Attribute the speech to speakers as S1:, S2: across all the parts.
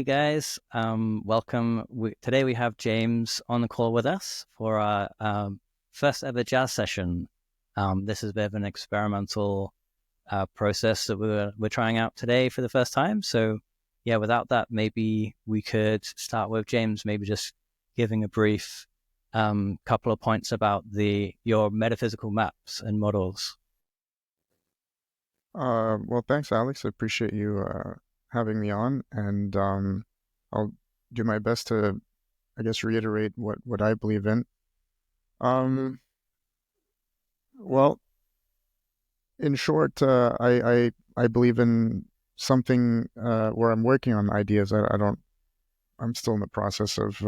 S1: guys. Welcome. Today we have James on the call with us for our first ever jazz session. This is a bit of an experimental process that we're trying out today for the first time. So yeah, without that, maybe we could start with James, maybe just giving a brief couple of points about your metaphysical maps and models.
S2: Well, thanks, Alex. I appreciate you having me on, and I'll do my best to, I guess, reiterate what I believe in. Well, in short, I believe in something where I'm working on ideas. I'm still in the process of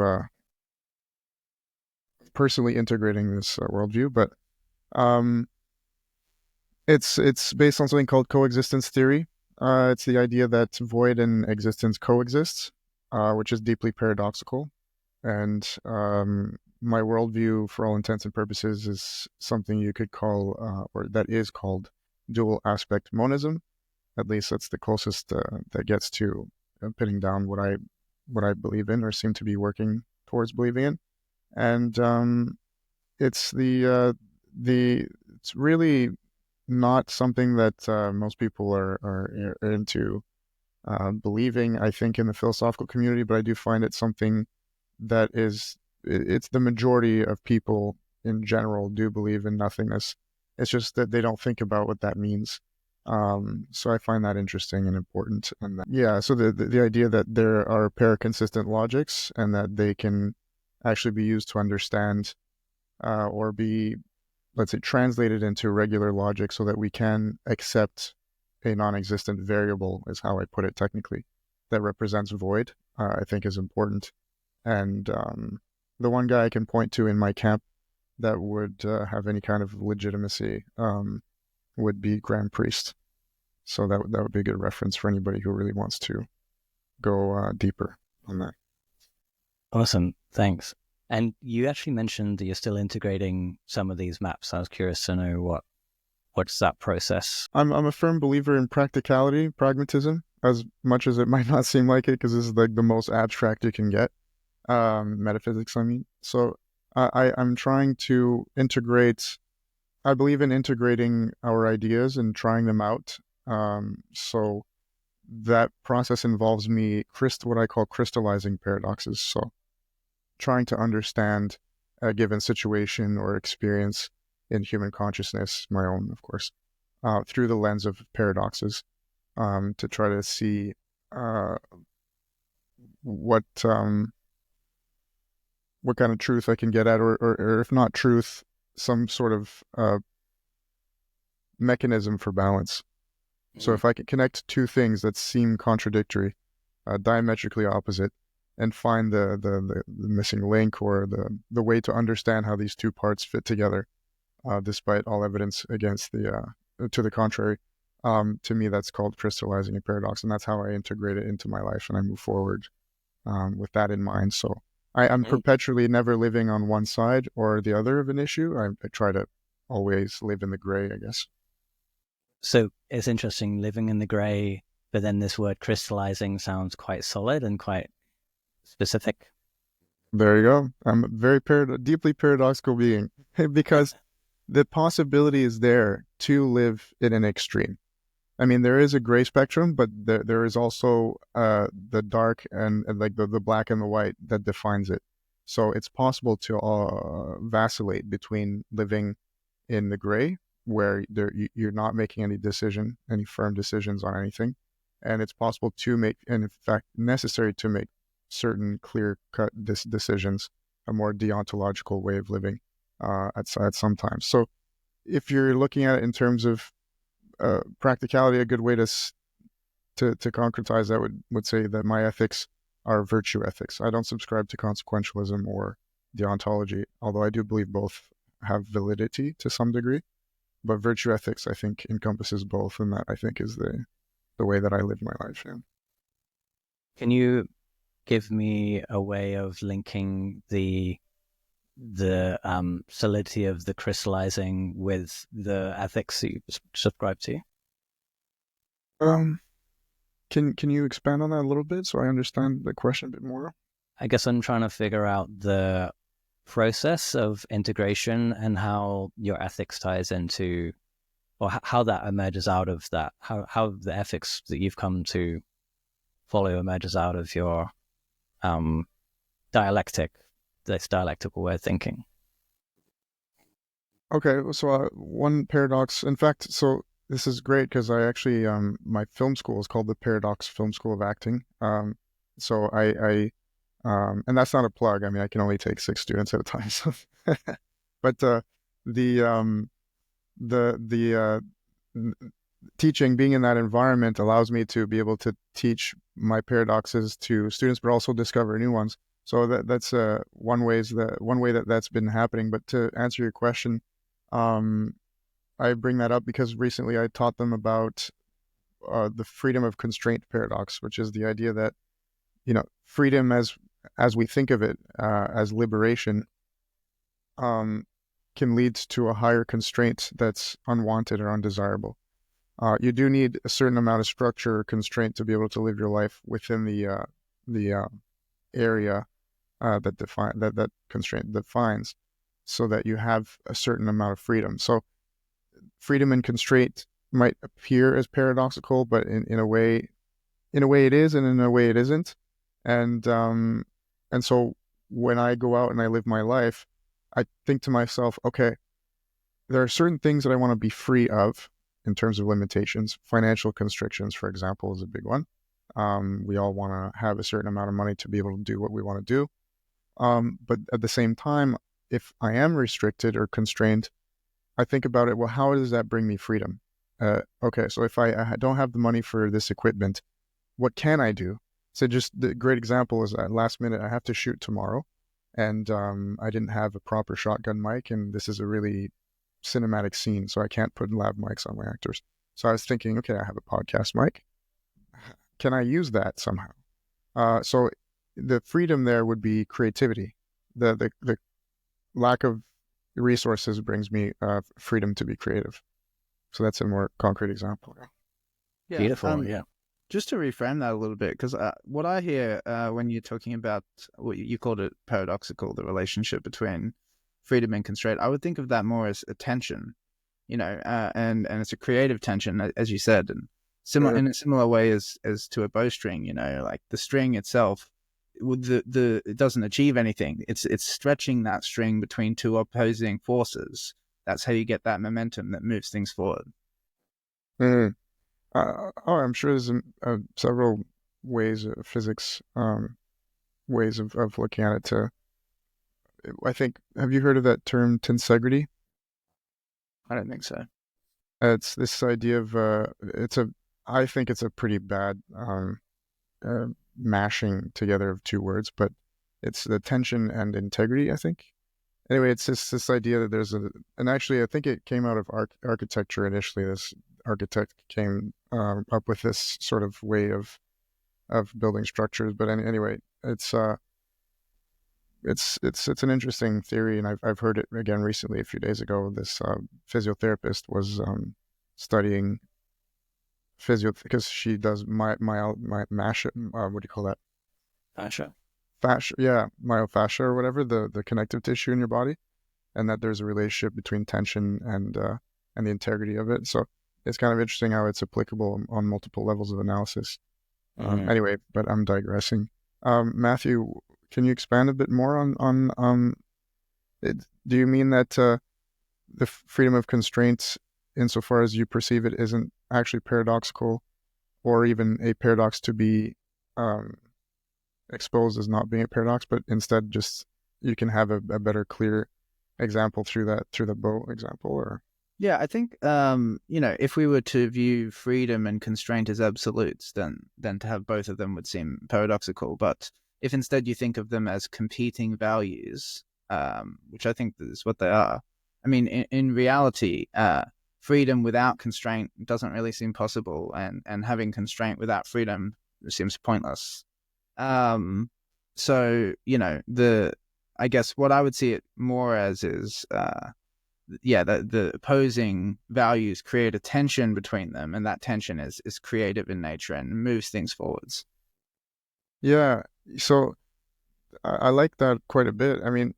S2: personally integrating this worldview, but it's based on something called coexistence theory. It's the idea that void and existence coexist, which is deeply paradoxical. And my worldview, for all intents and purposes, is something you could call, or that is called, dual aspect monism. At least that's the closest that gets to pinning down what I believe in, or seem to be working towards believing in. And it's it's really not something that most people are into believing, I think, in the philosophical community, but I do find it something that it's the majority of people in general do believe in nothingness. It's just that they don't think about what that means. So I find that interesting and important. And so the idea that there are paraconsistent logics and that they can actually be used to understand or be, let's say, translated into regular logic so that we can accept a non-existent variable, is how I put it technically, that represents void, I think is important. And the one guy I can point to in my camp that would have any kind of legitimacy would be Graham Priest. So that would be a good reference for anybody who really wants to go deeper on that.
S1: Awesome, thanks. And you actually mentioned that you're still integrating some of these maps. I was curious to know what's that process?
S2: I'm a firm believer in practicality, pragmatism, as much as it might not seem like it, because this is like the most abstract you can get. Metaphysics, I mean. So I'm trying to integrate. I believe in integrating our ideas and trying them out. So that process involves me what I call crystallizing paradoxes. So trying to understand a given situation or experience in human consciousness, my own, of course, through the lens of paradoxes, to try to see what kind of truth I can get at, or if not truth, some sort of mechanism for balance. So if I can connect two things that seem contradictory, diametrically opposite, and find the missing link, or the way to understand how these two parts fit together, despite all evidence against to the contrary, to me that's called crystallizing a paradox, and that's how I integrate it into my life, and I move forward with that in mind. So I'm perpetually never living on one side or the other of an issue. I try to always live in the gray, I guess.
S1: So it's interesting living in the gray, but then this word crystallizing sounds quite solid and quite specific.
S2: There you go. I'm a very deeply paradoxical being because the possibility is there to live in an extreme. I mean, there is a gray spectrum, but there is also the dark and like the black and the white that defines it. So it's possible to vacillate between living in the gray, where you're not making any firm decisions on anything, and it's possible to make, and in fact necessary to make, certain clear-cut decisions, a more deontological way of living at some times. So if you're looking at it in terms of practicality, a good way to concretize that would say that my ethics are virtue ethics. I don't subscribe to consequentialism or deontology, although I do believe both have validity to some degree. But virtue ethics, I think, encompasses both, and that, I think, is the way that I live my life. Yeah.
S1: Can you give me a way of linking the solidity of the crystallizing with the ethics that you subscribe to?
S2: Can you expand on that a little bit so I understand the question a bit more?
S1: I guess I'm trying to figure out the process of integration and how your ethics ties into, or how that emerges out of that, how the ethics that you've come to follow emerges out of your um, this dialectical way of thinking.
S2: Okay, so one paradox. In fact, so this is great because I actually my film school is called the Paradox Film School of Acting. So and that's not a plug. I mean, I can only take 6 students at a time. So, but the the teaching, being in that environment, allows me to be able to teach my paradoxes to students, but also discover new ones. So that's one way that that's been happening. But to answer your question, um, I bring that up because recently I taught them about the freedom of constraint paradox, which is the idea that freedom as we think of it as liberation can lead to a higher constraint that's unwanted or undesirable. You do need a certain amount of structure or constraint to be able to live your life within the area that constraint defines, so that you have a certain amount of freedom. So freedom and constraint might appear as paradoxical, but in a way it is, and in a way it isn't. And so when I go out and I live my life, I think to myself, okay, there are certain things that I want to be free of in terms of limitations. Financial constrictions, for example, is a big one. We all want to have a certain amount of money to be able to do what we want to do. But at the same time, if I am restricted or constrained, I think about it, well, how does that bring me freedom? Okay, so if I don't have the money for this equipment, what can I do? So just the great example is at last minute, I have to shoot tomorrow, and I didn't have a proper shotgun mic, and this is a really cinematic scene, so I can't put lav mics on my actors. So I was thinking, okay, I have a podcast mic. Can I use that somehow? So the freedom there would be creativity. The lack of resources brings me freedom to be creative. So that's a more concrete example.
S3: Yeah.
S1: Beautiful, yeah.
S3: Just to reframe that a little bit, because what I hear when you're talking about what you called it paradoxical, the relationship between freedom and constraint, I would think of that more as a tension, and it's a creative tension, as you said, and similar in a similar way as to a bowstring. Like the string itself, it doesn't achieve anything. It's stretching that string between two opposing forces. That's how you get that momentum that moves things forward.
S2: Mm. I'm sure there's several ways of physics, ways of looking at it. I think, have you heard of that term tensegrity?
S3: I don't think so.
S2: It's this idea of I think it's a pretty bad mashing together of two words, but it's the tension and integrity, I think. Anyway, it's just this idea that and actually I think it came out of architecture initially. This architect came up with this sort of way of building structures. But anyway, it's an interesting theory, and I've heard it again recently. A few days ago, this physiotherapist was studying physio because she does my masha. What do you call that?
S1: Fascia.
S2: Fascia, yeah, myofascia or whatever, the connective tissue in your body, and that there's a relationship between tension and the integrity of it. So it's kind of interesting how it's applicable on multiple levels of analysis. Anyway, but I'm digressing. Matthew, can you expand a bit more on it? Do you mean that the freedom of constraints, insofar as you perceive it, isn't actually paradoxical, or even a paradox to be exposed as not being a paradox, but instead just you can have a better, clear example through the bow example? Or
S3: yeah, I think if we were to view freedom and constraint as absolutes, then to have both of them would seem paradoxical. But if instead you think of them as competing values, which I think is what they are, I mean, in reality, freedom without constraint doesn't really seem possible, and having constraint without freedom seems pointless. So I guess what I would see it more as is the opposing values create a tension between them, and that tension is creative in nature and moves things forwards.
S2: Yeah, so I like that quite a bit. I mean,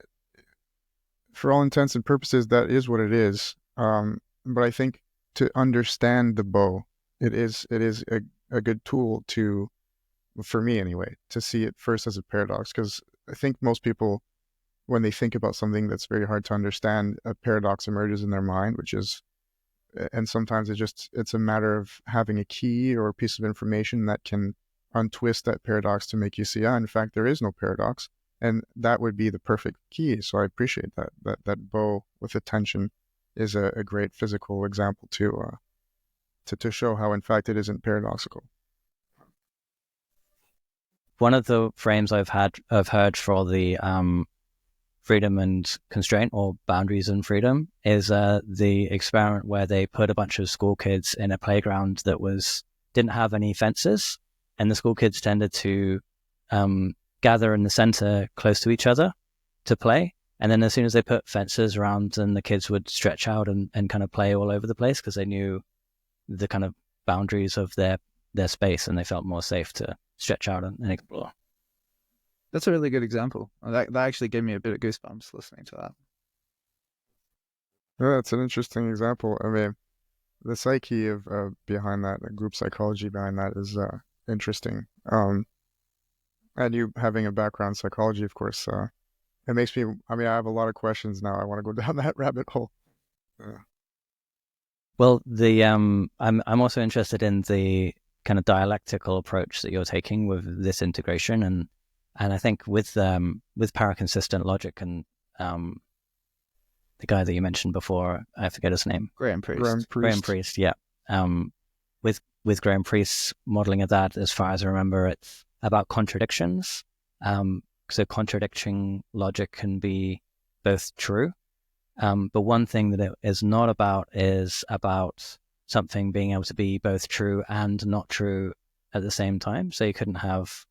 S2: for all intents and purposes, that is what it is. But I think to understand the bow, it is a good tool to, for me anyway, to see it first as a paradox, because I think most people, when they think about something that's very hard to understand, a paradox emerges in their mind, which is, and sometimes it's a matter of having a key or a piece of information that can untwist that paradox to make you see, in fact, there is no paradox. And that would be the perfect key. So I appreciate that bow with the tension is a great physical example to show how, in fact, it isn't paradoxical.
S1: One of the frames I've heard for the freedom and constraint, or boundaries and freedom, is the experiment where they put a bunch of school kids in a playground that didn't have any fences, and the school kids tended to gather in the center close to each other to play. And then as soon as they put fences around, then the kids would stretch out and kind of play all over the place, because they knew the kind of boundaries of their space, and they felt more safe to stretch out and explore.
S3: That's a really good example. That actually gave me a bit of goosebumps listening to that.
S2: Yeah, it's an interesting example. I mean, the psyche of behind that, the group psychology behind that is interesting. And you having a background in psychology, of course, it makes me, I mean, I have a lot of questions now. I want to go down that rabbit hole.
S1: Well, I'm also interested in the kind of dialectical approach that you're taking with this integration, and I think with paraconsistent logic and the guy that you mentioned before, I forget his name.
S3: Graham Priest,
S1: yeah. With Graham Priest's modeling of that, as far as I remember, it's about contradictions. So contradicting logic can be both true, but one thing that it is not about is about something being able to be both true and not true at the same time. So you couldn't have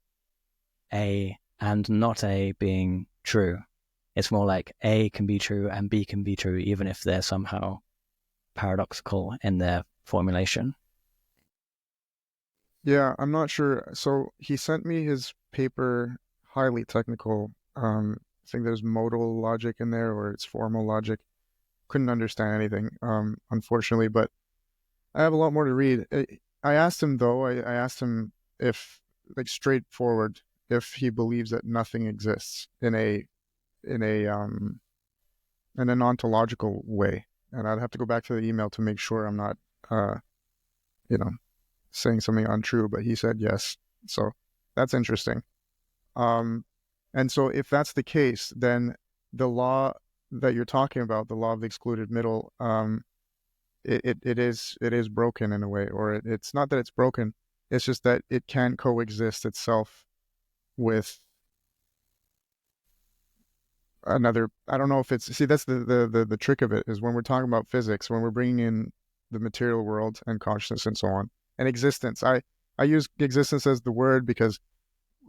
S1: A and not A being true. It's more like A can be true and B can be true, even if they're somehow paradoxical in their formulation.
S2: Yeah, I'm not sure. So he sent me his paper, highly technical. I think there's modal logic in there, or it's formal logic. Couldn't understand anything, unfortunately, but I have a lot more to read. I asked him though, I asked him if, like, straightforward, if he believes that nothing exists in an ontological way. And I'd have to go back to the email to make sure I'm not, saying something untrue, but he said yes. So that's interesting. And so if that's the case, then the law that you're talking about, the law of the excluded middle, it is broken in a way, or it's not that it's broken, it's just that it can coexist itself with another. I don't know if it's, see, that's the trick of it, is when we're talking about physics, when we're bringing in the material world and consciousness and so on, and existence. I use existence as the word because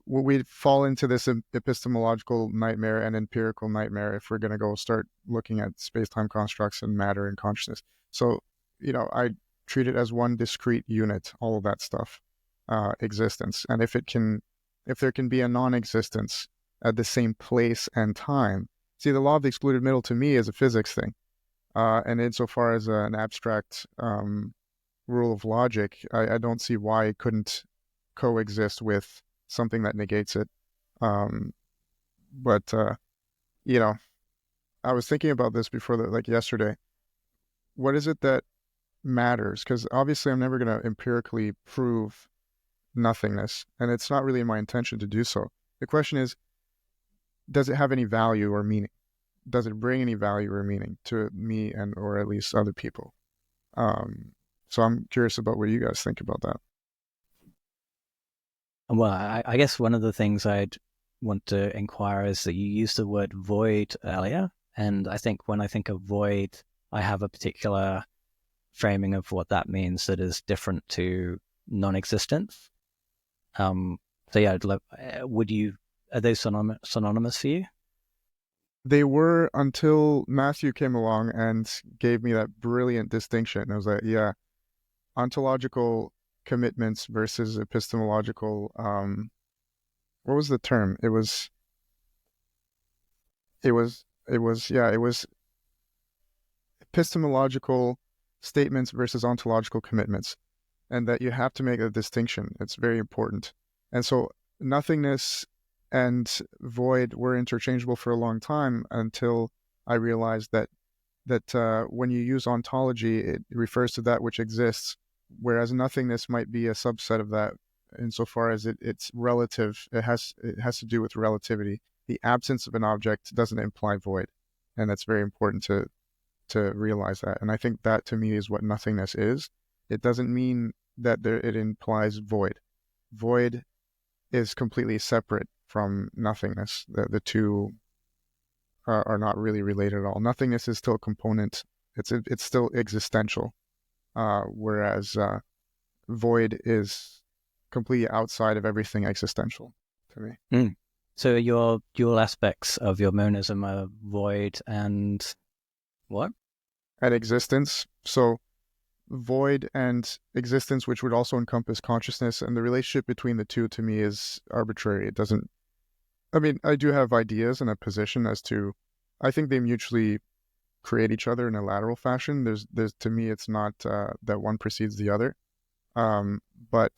S2: we fall into this epistemological nightmare and empirical nightmare if we're going to go start looking at space-time constructs and matter and consciousness. So, I treat it as one discrete unit, all of that stuff, existence. And if there can be a non-existence at the same place and time, see, the law of the excluded middle to me is a physics thing. And insofar as an abstract rule of logic, I don't see why it couldn't coexist with something that negates it. But I was thinking about this before, like yesterday. What is it that matters? Because obviously I'm never going to empirically prove nothingness, and it's not really my intention to do so. The question is, does it have any value or meaning? Does it bring any value or meaning to me and or at least other people? So I'm curious about what you guys think about that.
S1: Well, I guess one of the things I'd want to inquire is that you used the word void earlier, and I think when I think of void, I have a particular framing of what that means that is different to non-existence. So yeah, are those synonymous for you?
S2: They were until Matthew came along and gave me that brilliant distinction. I was like, yeah, ontological commitments versus epistemological. What was the term? It was epistemological statements versus ontological commitments, and that you have to make a distinction. It's very important. And so nothingness and void were interchangeable for a long time until I realized that when you use ontology, it refers to that which exists, whereas nothingness might be a subset of that insofar as it's relative. It has to do with relativity. The absence of an object doesn't imply void, and that's very important to realize that. And I think that to me is what nothingness is. It doesn't mean that it implies void. Void is completely separate from nothingness. The two are not really related at all. Nothingness is still a component. It's still existential, whereas void is completely outside of everything existential to me.
S1: Mm. So your dual aspects of your monism are void and what?
S2: And existence. So void and existence, which would also encompass consciousness, and the relationship between the two to me is arbitrary. It doesn't. I mean, I do have ideas and a position as to. I think they mutually create each other in a lateral fashion. There's to me, it's not that one precedes the other. But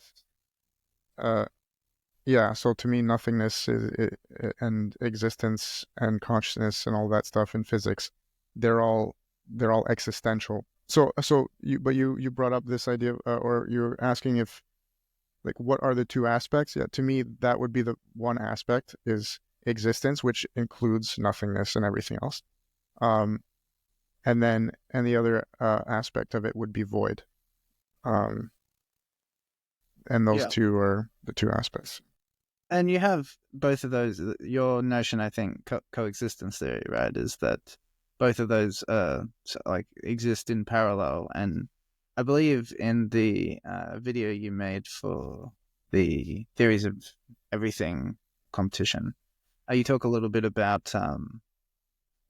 S2: yeah. So to me, nothingness and existence and consciousness and all that stuff in physics, they're all existential. So you brought up this idea, or you're asking if, like, what are the two aspects? Yeah, to me, that would be the one aspect is existence, which includes nothingness and everything else. And the other aspect of it would be void. And those two are the two aspects.
S3: And you have both of those. Your notion, I think, coexistence theory, right, is that both of those like exist in parallel. And I believe in the video you made for the Theories of Everything competition, you talk a little bit about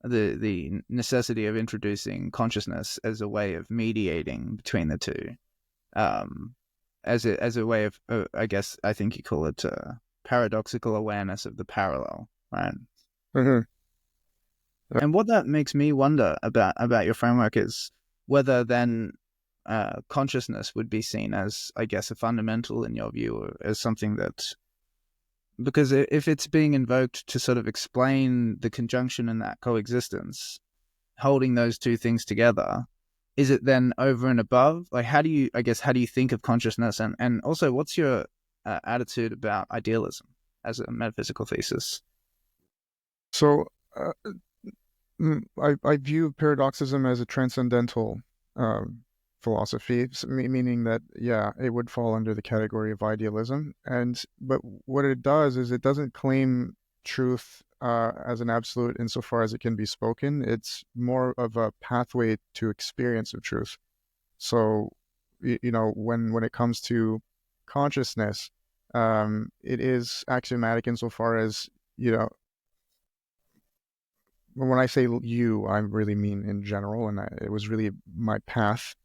S3: the necessity of introducing consciousness as a way of mediating between the two, as a way of, I guess, I think you call it paradoxical awareness of the parallel, right?
S2: Mm-hmm.
S3: And what that makes me wonder about your framework is whether then consciousness would be seen as, I guess, a fundamental in your view, or as something that, because if it's being invoked to sort of explain the conjunction and that coexistence, holding those two things together, is it then over and above? Like, how do you think of consciousness? And also, what's your attitude about idealism as a metaphysical thesis?
S2: So I view paradoxism as a transcendental philosophy, meaning that, yeah, it would fall under the category of idealism. But what it does is it doesn't claim truth as an absolute insofar as it can be spoken. It's more of a pathway to experience of truth. So, when it comes to consciousness, it is axiomatic insofar as, when I say you, I really mean in general, and it was really my path.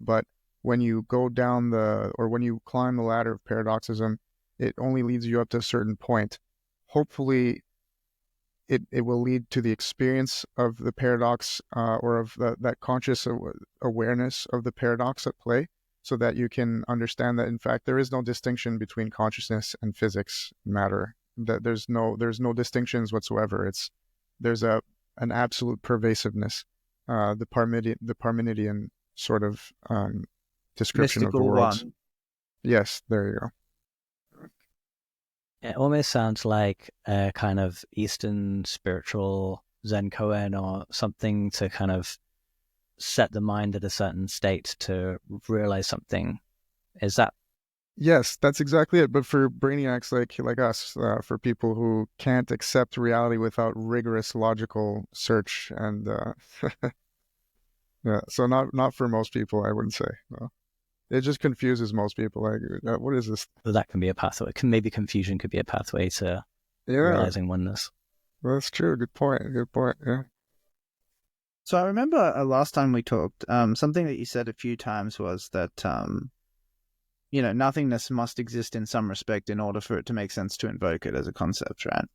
S2: But when you go down when you climb the ladder of paradoxism, it only leads you up to a certain point. Hopefully, it will lead to the experience of the paradox, or of that conscious awareness of the paradox at play, so that you can understand that, in fact, there is no distinction between consciousness and physics, matter. That there's no distinctions whatsoever. There's an absolute pervasiveness, the Parmenidean sort of description
S3: Mystical
S2: of the worlds.
S3: one.
S2: Yes, there you go.
S1: It almost sounds like a kind of Eastern spiritual Zen koan or something to kind of set the mind at a certain state to realize something. Is that?
S2: Yes, that's exactly it. But for brainiacs like us, for people who can't accept reality without rigorous logical search, and yeah, so not for most people, I wouldn't say. No. It just confuses most people. Like, what is this?
S1: That can be a pathway. Maybe confusion could be a pathway to
S2: Yeah,
S1: realizing oneness.
S2: That's true. Good point. Good point. Yeah.
S3: So I remember last time we talked, something that you said a few times was that nothingness must exist in some respect in order for it to make sense to invoke it as a concept, right?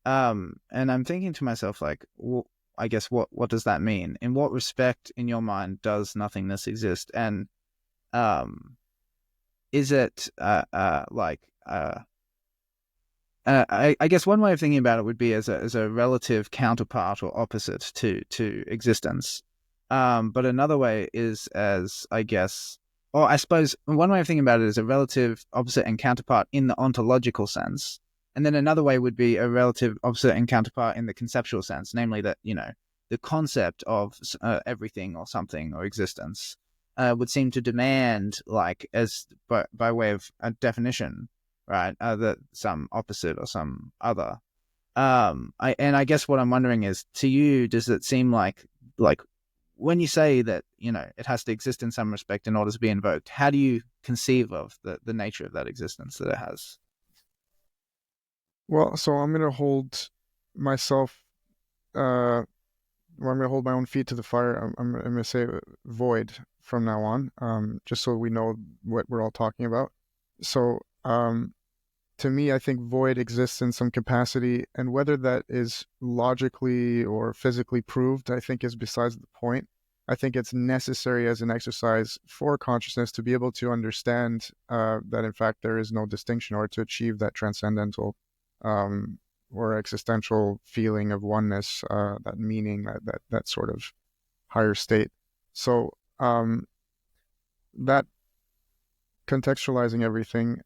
S3: And I'm thinking to myself, like, I guess what does that mean? In what respect, in your mind, does nothingness exist? And is it I guess one way of thinking about it would be as a relative counterpart or opposite to existence. But another way is as, I guess, or I suppose one way of thinking about it is a relative opposite and counterpart in the ontological sense. And then another way would be a relative opposite and counterpart in the conceptual sense, namely that, the concept of everything or something or existence would seem to demand, like, as by way of a definition, right? That some opposite or some other. I guess what I'm wondering is, to you, does it seem like when you say that it has to exist in some respect in order to be invoked, how do you conceive of the nature of that existence that it has?
S2: Well, so I'm gonna hold myself. I'm gonna hold my own feet to the fire. I'm gonna say void from now on. Just so we know what we're all talking about. So, to me, I think void exists in some capacity, and whether that is logically or physically proved, I think is besides the point. I think it's necessary as an exercise for consciousness to be able to understand that, in fact, there is no distinction, or to achieve that transcendental um, or existential feeling of oneness, that meaning, that sort of higher state. So that contextualizing everything.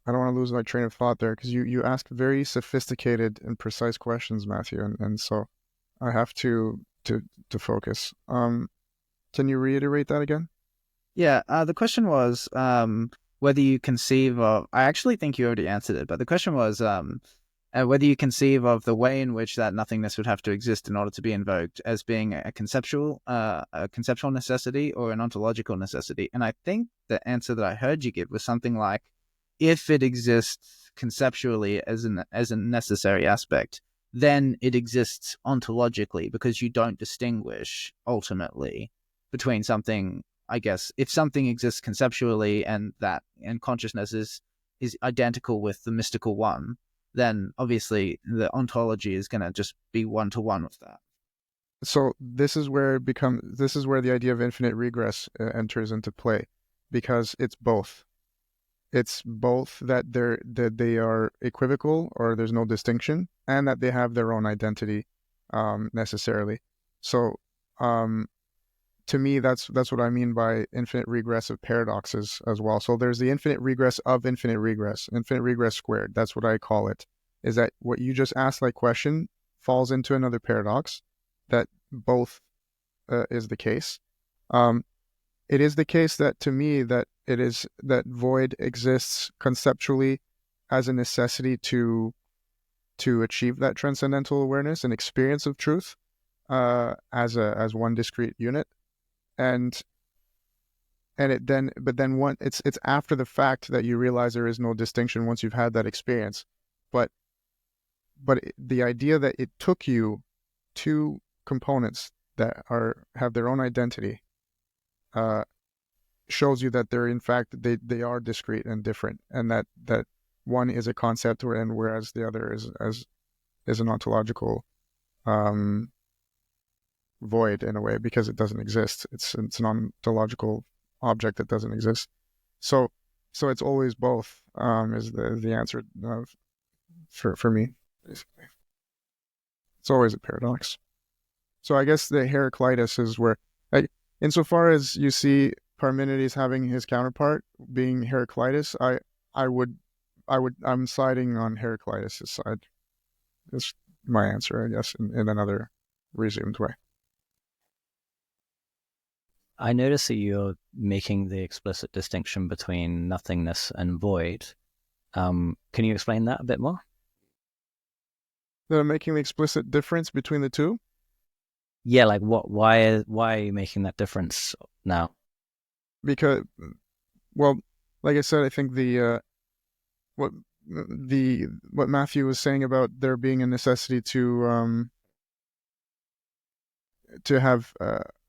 S2: I don't want to lose my train of thought there, because you ask very sophisticated and precise questions, Matthew, and so I have to focus. Can you reiterate that again?
S3: Yeah, the question was whether you conceive of. I actually think you already answered it, but the question was whether you conceive of the way in which that nothingness would have to exist in order to be invoked as being a conceptual necessity or an ontological necessity. And I think the answer that I heard you give was something like, if it exists conceptually as a necessary aspect, then it exists ontologically, because you don't distinguish ultimately between something. I guess if something exists conceptually and consciousness is identical with the mystical one, then obviously the ontology is going to just be one-to-one with that.
S2: So this is where the idea of infinite regress enters into play, because it's both. It's both that they are equivocal, or there's no distinction, and that they have their own identity necessarily. So to me, that's what I mean by infinite regress of paradoxes as well. So there's the infinite regress of infinite regress squared. That's what I call it. Is that what you just asked, that question falls into another paradox, that both is the case. It is the case that, to me, that it is that void exists conceptually as a necessity to achieve that transcendental awareness and experience of truth as one discrete unit, and it's after the fact that you realize there is no distinction once you've had that experience. But the idea that it took you two components that have their own identity shows you that they're, in fact, they are discrete and different, and that one is a concept, and whereas the other is an ontological void, in a way, because it doesn't exist. It's an ontological object that doesn't exist. So it's always both, is the answer for me. Basically, it's always a paradox. So I guess the Heraclitus is where, insofar as you see Parmenides having his counterpart being Heraclitus, I'm siding on Heraclitus' side. That's my answer, I guess, in another resumed way.
S1: I notice that you're making the explicit distinction between nothingness and void. Can you explain that a bit more?
S2: That I'm making the explicit difference between the two?
S1: Yeah, like what? Why are you making that difference now?
S2: Because, well, like I said, I think what what Matthew was saying about there being a necessity to have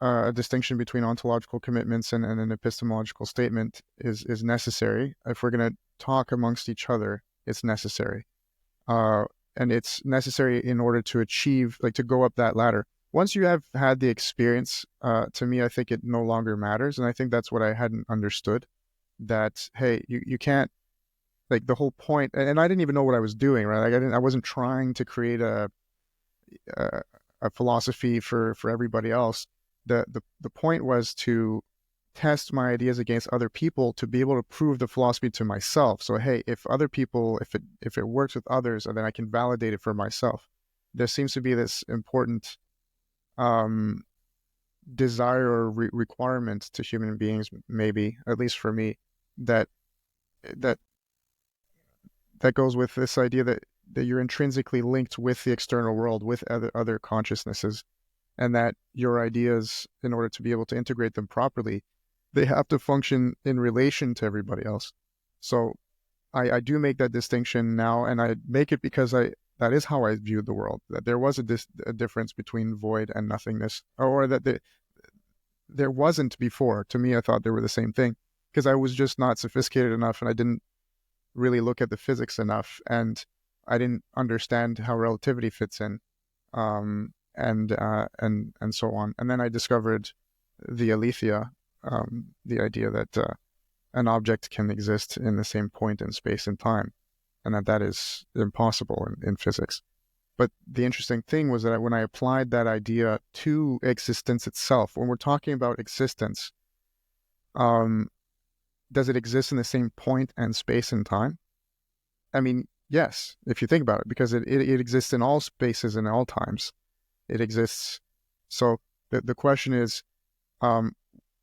S2: a distinction between ontological commitments and an epistemological statement is necessary. If we're going to talk amongst each other, it's necessary. And it's necessary in order to achieve, like, to go up that ladder. Once you have had the experience, to me, I think it no longer matters. And I think that's what I hadn't understood, that, hey, you can't, like, the whole point, and I didn't even know what I was doing, right? Like, I wasn't trying to create a philosophy for everybody else. The point was to test my ideas against other people to be able to prove the philosophy to myself. So, hey, if other people, if it works with others, then I can validate it for myself. There seems to be this important desire or requirement to human beings, maybe, at least for me, that goes with this idea that you're intrinsically linked with the external world, with other consciousnesses, and that your ideas, in order to be able to integrate them properly, they have to function in relation to everybody else. So I do make that distinction now, and I make it because that is how I viewed the world, that there was a difference between void and nothingness, or that there wasn't before. To me, I thought they were the same thing, because I was just not sophisticated enough, and I didn't really look at the physics enough, and I didn't understand how relativity fits in, and so on. And then I discovered the aletheia, the idea that an object can exist in the same point in space and time, and that is impossible in physics. But the interesting thing was that when I applied that idea to existence itself, when we're talking about existence, does it exist in the same point and space and time? I mean, yes, if you think about it, because it exists in all spaces and all times. It exists. So the question is,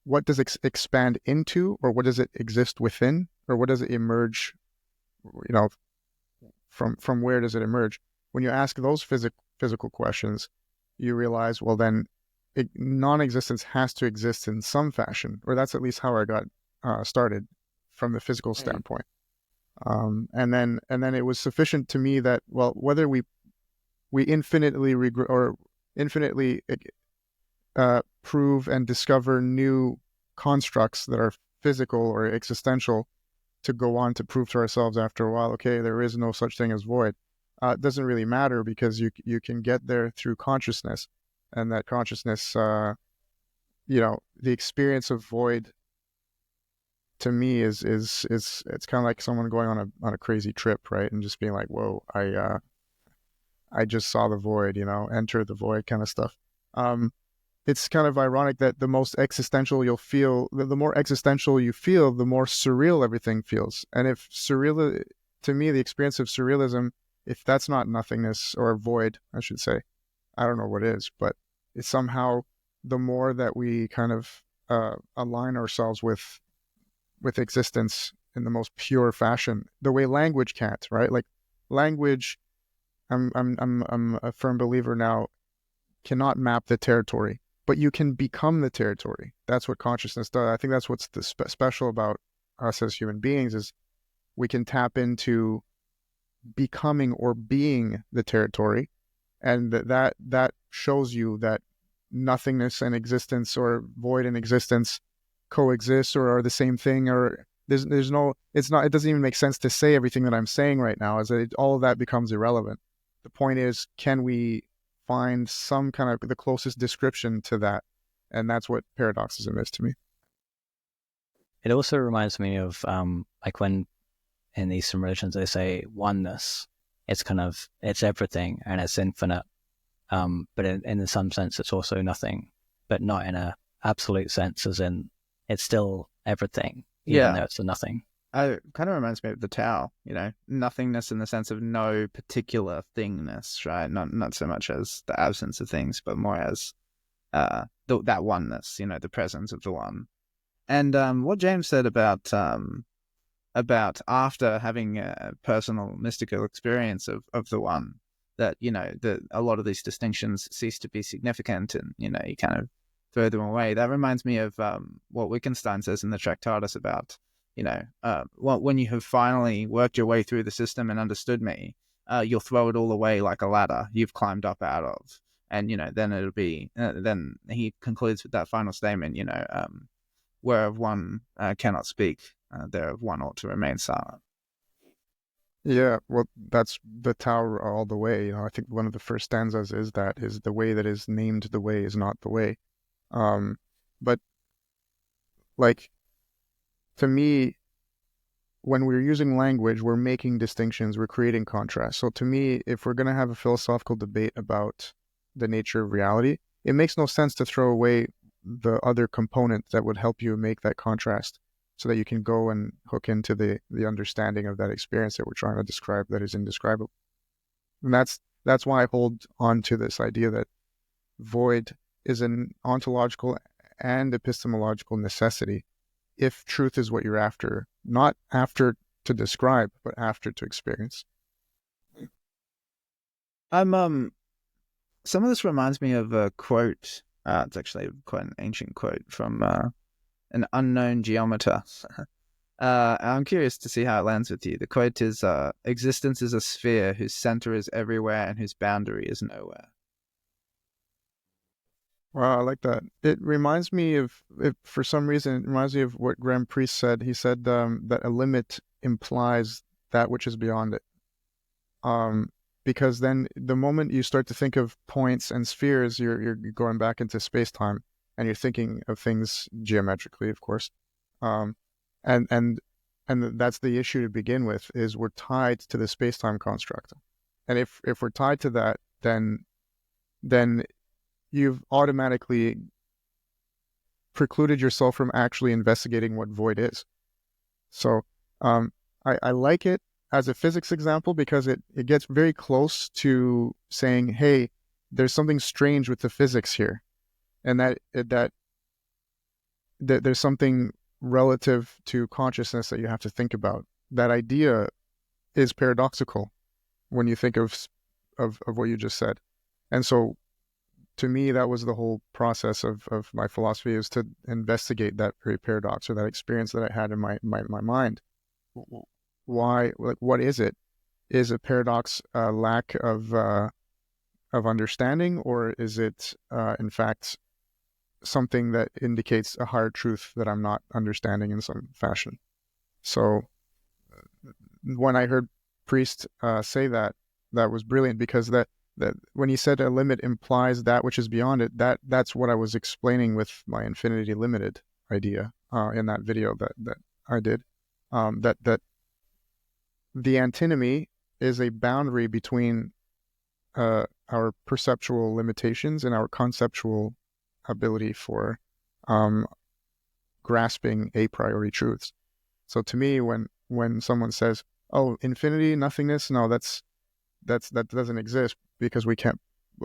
S2: what does it expand into, or what does it exist within, or what does it emerge, from where does it emerge? When you ask those physical questions, you realize, well, then non-existence has to exist in some fashion, or that's at least how I got started from the physical standpoint. And then it was sufficient to me that, well, whether we infinitely prove and discover new constructs that are physical or existential, to go on to prove to ourselves after a while, okay, there is no such thing as void. It doesn't really matter, because you can get there through consciousness, and that consciousness, the experience of void, to me, is it's kind of like someone going on a crazy trip, right? And just being like, whoa, I just saw the void, enter the void kind of stuff. It's kind of ironic that the most existential you'll feel, the more existential you feel, the more surreal everything feels. And if to me, the experience of surrealism, if that's not nothingness, or void, I should say, I don't know what is, but it's somehow, the more that we kind of align ourselves with existence in the most pure fashion, the way language can't, right? Like, language, I'm a firm believer now, cannot map the territory, but you can become the territory. That's what consciousness does. I think that's what's special about us as human beings, is we can tap into becoming or being the territory, and that shows you that nothingness and existence, or void and existence, coexist, or are the same thing, or there's no, it's not, it doesn't even make sense to say everything that I'm saying right now, as all of that becomes irrelevant. The point is, can we find some kind of the closest description to that? And that's what paradoxism is to me.
S1: It also reminds me of like when in Eastern religions they say oneness. It's it's everything and it's infinite. But in some sense it's also nothing, but not in a absolute sense, as in it's still everything, even though it's a nothing.
S3: It kind of reminds me of the Tao, nothingness in the sense of no particular thingness, right? Not so much as the absence of things, but more as that oneness, the presence of the one. And what James said about after having a personal mystical experience of the one, that a lot of these distinctions cease to be significant, and you kind of throw them away. That reminds me of what Wittgenstein says in the Tractatus about when you have finally worked your way through the system and understood me, you'll throw it all away like a ladder you've climbed up out of. And, then it'll be, then he concludes with that final statement, whereof one cannot speak, thereof one ought to remain silent.
S2: Yeah, well, that's the Tao all the way. I think one of the first stanzas is the way that is named the way is not the way. But like, to me, when we're using language, we're making distinctions, we're creating contrast. So to me, if we're going to have a philosophical debate about the nature of reality, it makes no sense to throw away the other component that would help you make that contrast, so that you can go and hook into the understanding of that experience that we're trying to describe that is indescribable. And that's why I hold on to this idea that void is an ontological and epistemological necessity if truth is what you're after, not after to describe, but after to experience.
S3: Some of this reminds me of a quote. It's actually quite an ancient quote from an unknown geometer. I'm curious to see how it lands with you. The quote is, existence is a sphere whose center is everywhere and whose boundary is nowhere.
S2: Wow, I like that. It reminds me of, if for some reason, it reminds me of what Graham Priest said. He said that a limit implies that which is beyond it. Because then the moment you start to think of points and spheres, you're going back into space-time, and you're thinking of things geometrically, of course. And that's the issue to begin with, is we're tied to the space-time construct. And if we're tied to that, then you've automatically precluded yourself from actually investigating what void is. So I like it as a physics example because it gets very close to saying, hey, there's something strange with the physics here, and that there's something relative to consciousness that you have to think about. That idea is paradoxical when you think of what you just said. And so to me, that was the whole process of my philosophy, is to investigate that very paradox, or that experience that I had in my mind. Why? What is it? Is a paradox a lack of understanding, or is it in fact something that indicates a higher truth that I'm not understanding in some fashion? So when I heard Priest say that, that was brilliant, because that when he said a limit implies that which is beyond it, that's what I was explaining with my infinity limited idea in that video that I did. That the antinomy is a boundary between our perceptual limitations and our conceptual ability for grasping a priori truths. So to me, when someone says, "Oh, infinity, nothingness," no, that doesn't exist, because we can't,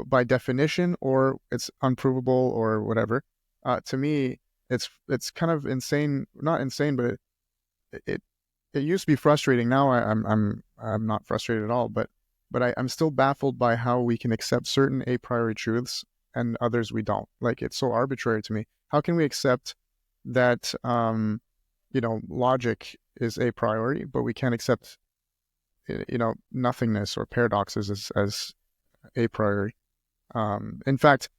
S2: by definition, or it's unprovable or whatever. To me, it's kind of insane. Not insane, but it used to be frustrating. Now I'm not frustrated at all, but I'm still baffled by how we can accept certain a priori truths and others we don't. Like, it's so arbitrary to me. How can we accept that logic is a priori, but we can't accept nothingness or paradoxes as a priori? In fact,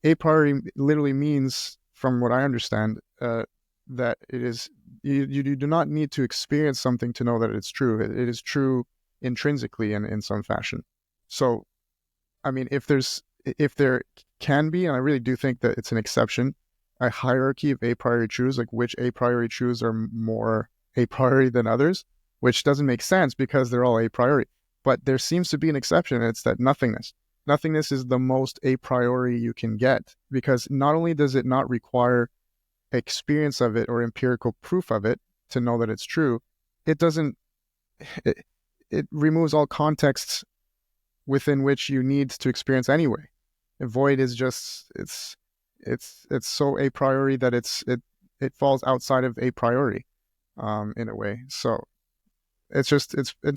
S2: a priori literally means, from what I understand, that it is, you do not need to experience something to know that it's true. It is true intrinsically in some fashion. So, I mean, if there can be, and I really do think that it's an exception, a hierarchy of a priori truths, like which a priori truths are more a priori than others, which doesn't make sense because they're all a priori. But there seems to be an exception, and it's that nothingness. Nothingness is the most a priori you can get, because not only does it not require experience of it or empirical proof of it to know that it's true, it removes all contexts within which you need to experience anyway. And void is just, it's so a priori that it falls outside of a priori in a way. So and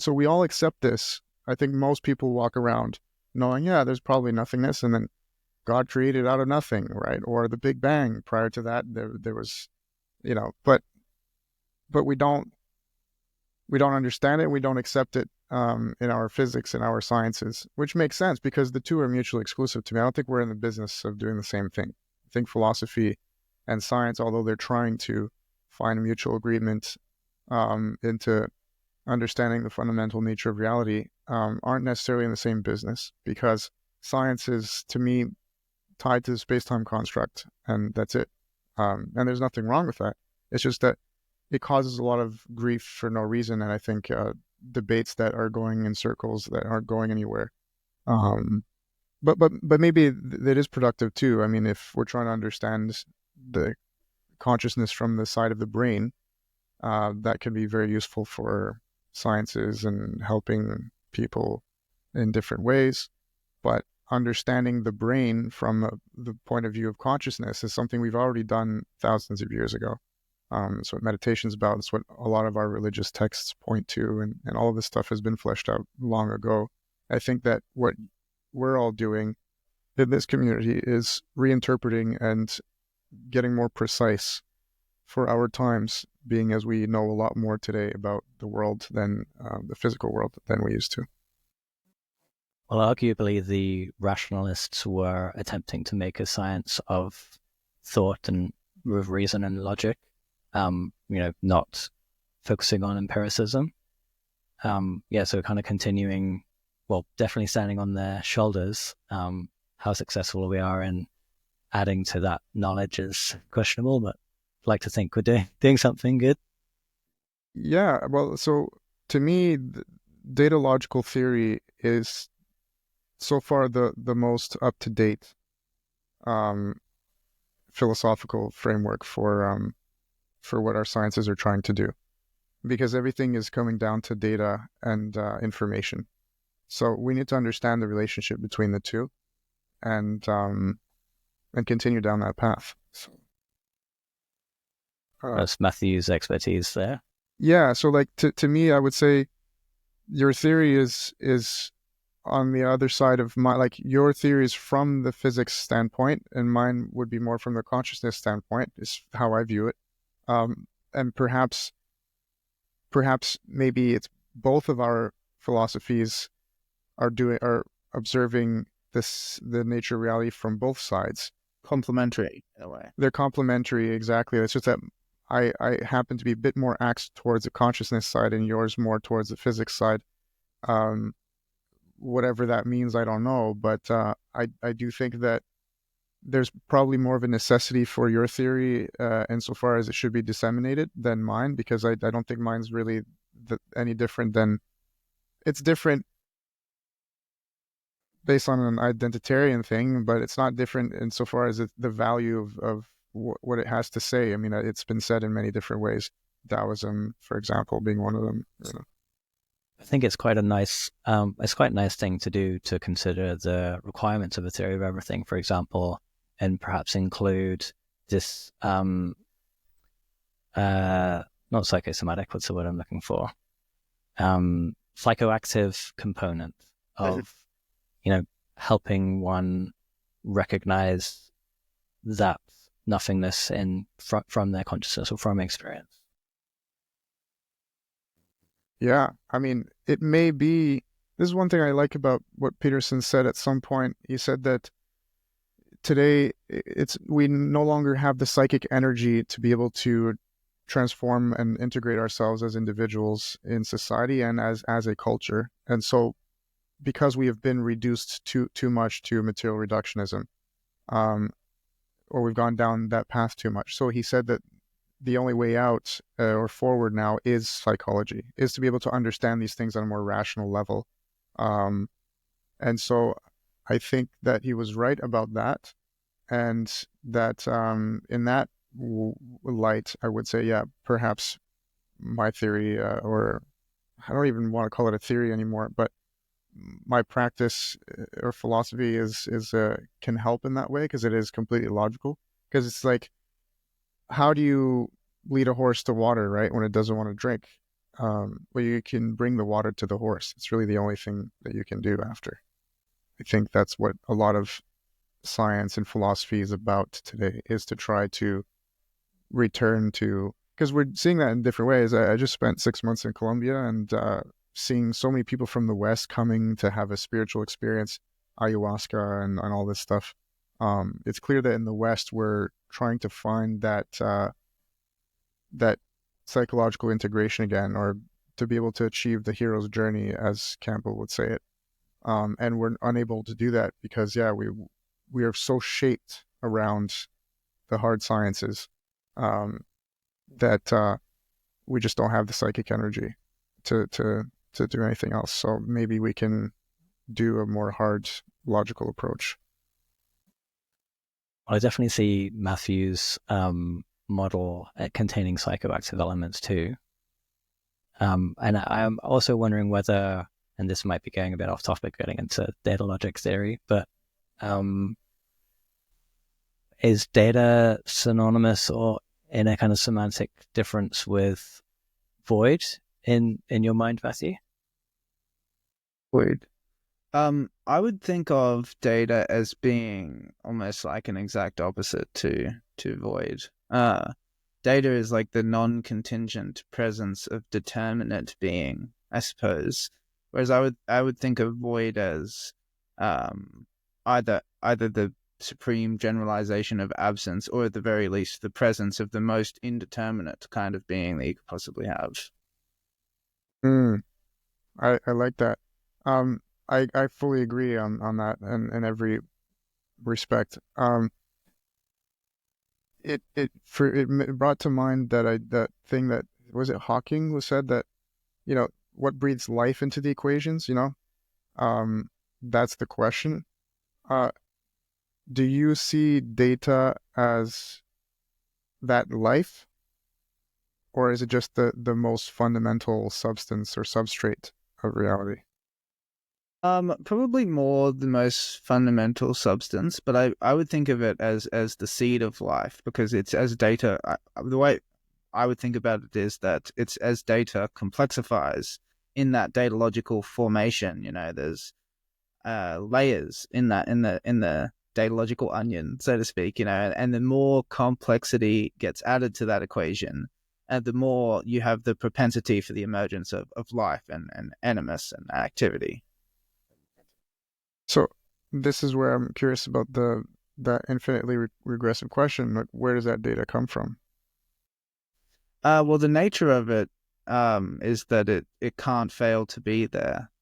S2: so we all accept this. I think most people walk around knowing, yeah, there's probably nothingness, and then God created out of nothing, right? Or the Big Bang. Prior to that, there was, but but we don't understand it. We don't accept it in our physics and our sciences, which makes sense because the two are mutually exclusive to me. I don't think we're in the business of doing the same thing. I think philosophy and science, although they're trying to find a mutual agreement into understanding the fundamental nature of reality, aren't necessarily in the same business, because science is, to me, tied to the space-time construct, and that's it. And there's nothing wrong with that. It's just that it causes a lot of grief for no reason, and I think debates that are going in circles that aren't going anywhere. But maybe it is productive too. I mean, if we're trying to understand the consciousness from the side of the brain, that can be very useful for sciences and helping people in different ways. But understanding the brain from the point of view of consciousness is something we've already done thousands of years ago. It's what meditation's about. It's what a lot of our religious texts point to, and all of this stuff has been fleshed out long ago. I think that what we're all doing in this community is reinterpreting and getting more precise for our times, being as we know a lot more today about the world than the physical world than we used to.
S1: Well, arguably the rationalists were attempting to make a science of thought and with reason and logic, not focusing on empiricism. So kind of continuing, well, definitely standing on their shoulders. How successful we are in adding to that knowledge is questionable, but I'd like to think we're doing something good.
S2: Yeah, well, so to me, data logical theory is so far the most up-to-date philosophical framework for what our sciences are trying to do, because everything is coming down to data and information. So we need to understand the relationship between the two, and continue down that path. So,
S1: that's Matthew's expertise there.
S2: Yeah, so like to me, I would say your theory is on the other side of my, like, your theory is from the physics standpoint, and mine would be more from the consciousness standpoint, is how I view it. And perhaps maybe it's both of our philosophies are observing the nature of reality from both sides.
S3: Complementary in a way.
S2: They're complementary, exactly. It's just that I happen to be a bit more axed towards the consciousness side, and yours more towards the physics side. Whatever that means, I don't know, but I do think that there's probably more of a necessity for your theory insofar as it should be disseminated than mine, because I don't think mine's really any different than, it's different based on an identitarian thing, but it's not different insofar as the value of what it has to say. I mean, it's been said in many different ways. Taoism, for example, being one of them.
S1: I think it's quite a nice thing to do, to consider the requirements of a theory of everything, for example, and perhaps include this, not psychosomatic, what's the word I'm looking for? Psychoactive component of, helping one recognize that nothingness from their consciousness or from experience.
S2: Yeah, I mean, it may be, this is one thing I like about what Peterson said at some point. He said that today we no longer have the psychic energy to be able to transform and integrate ourselves as individuals in society and as a culture. And so because we have been reduced too much to material reductionism, or we've gone down that path too much. So he said that the only way out or forward now is psychology, is to be able to understand these things on a more rational level. And so I think that he was right about that. And that in that light, I would say, yeah, perhaps my theory, or I don't even want to call it a theory anymore, but my practice or philosophy can help in that way, because it is completely logical. Because it's like, how do you lead a horse to water, right, when it doesn't want to drink? Well, you can bring the water to the horse. It's really the only thing that you can do after. I think that's what a lot of science and philosophy is about today, is to try to return to, because we're seeing that in different ways. I just spent 6 months in Colombia, and seeing so many people from the West coming to have a spiritual experience, ayahuasca and all this stuff. It's clear that in the West we're trying to find that psychological integration again, or to be able to achieve the hero's journey, as Campbell would say it. And we're unable to do that because, we are so shaped around the hard sciences, that we just don't have the psychic energy to do anything else. So maybe we can do a more hard logical approach.
S1: I definitely see Matthew's model containing psychoactive elements too. And I'm also wondering whether, and this might be going a bit off topic, getting into data logic theory, but is data synonymous or in a kind of semantic difference with void in your mind, Matthew?
S3: Void. I would think of data as being almost like an exact opposite to void. Data is like the non-contingent presence of determinate being, I suppose. Whereas I would think of void as either the supreme generalization of absence, or at the very least the presence of the most indeterminate kind of being that you could possibly have.
S2: I like that. I fully agree on that in every respect. It brought to mind that thing that was it Hawking who said that, what breathes life into the equations, that's the question. Do you see data as that life, or is it just the most fundamental substance or substrate of reality?
S3: Probably more the most fundamental substance, but I would think of it as the seed of life, because it's as data. The way I would think about it is that it's as data complexifies in that data logical formation. There's layers in the data logical onion, so to speak. And the more complexity gets added to that equation, and the more you have the propensity for the emergence of life and animus and activity.
S2: So this is where I'm curious about that infinitely regressive question. Like, where does that data come from?
S3: Well, the nature of it is that it can't fail to be there.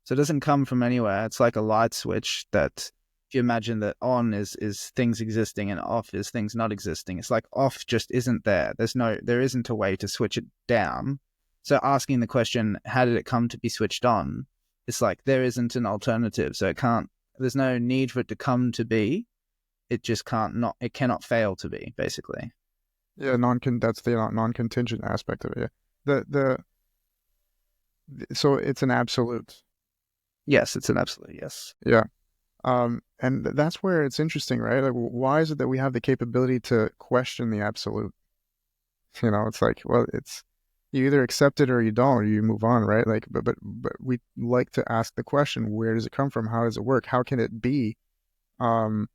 S3: So it doesn't come from anywhere. It's like a light switch that, if you imagine that on is things existing and off is things not existing. It's like off just isn't there. There isn't a way to switch it down. So asking the question, how did it come to be switched on? It's like there isn't an alternative. So there's no need for it to come to be. It just it cannot fail to be, basically.
S2: Yeah, that's the non-contingent aspect of it. Yeah. So it's an absolute.
S3: Yes, it's an absolute, yes.
S2: Yeah. And that's where it's interesting, right? Like, why is it that we have the capability to question the absolute? It's like, well, you either accept it or you don't, or you move on, right? Like, but we like to ask the question: where does it come from? How does it work? How can it be? And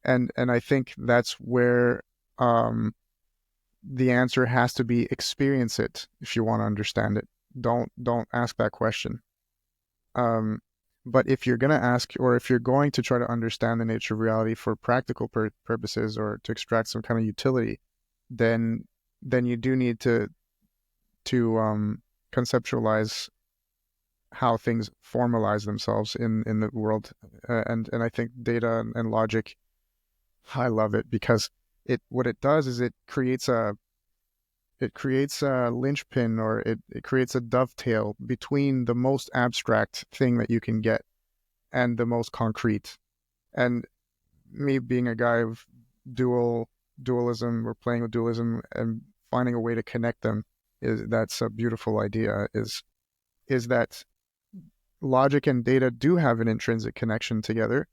S2: I think that's where the answer has to be: experience it if you want to understand it. Don't ask that question. But if you're going to ask, or if you're going to try to understand the nature of reality for practical purposes, or to extract some kind of utility, then you do need to conceptualize how things formalize themselves in the world. And I think data and logic, I love it, because what it does is it creates a linchpin, or it creates a dovetail between the most abstract thing that you can get and the most concrete. And me being a guy of dualism, or playing with dualism and finding a way to connect them, that's a beautiful idea. Is that logic and data do have an intrinsic connection together.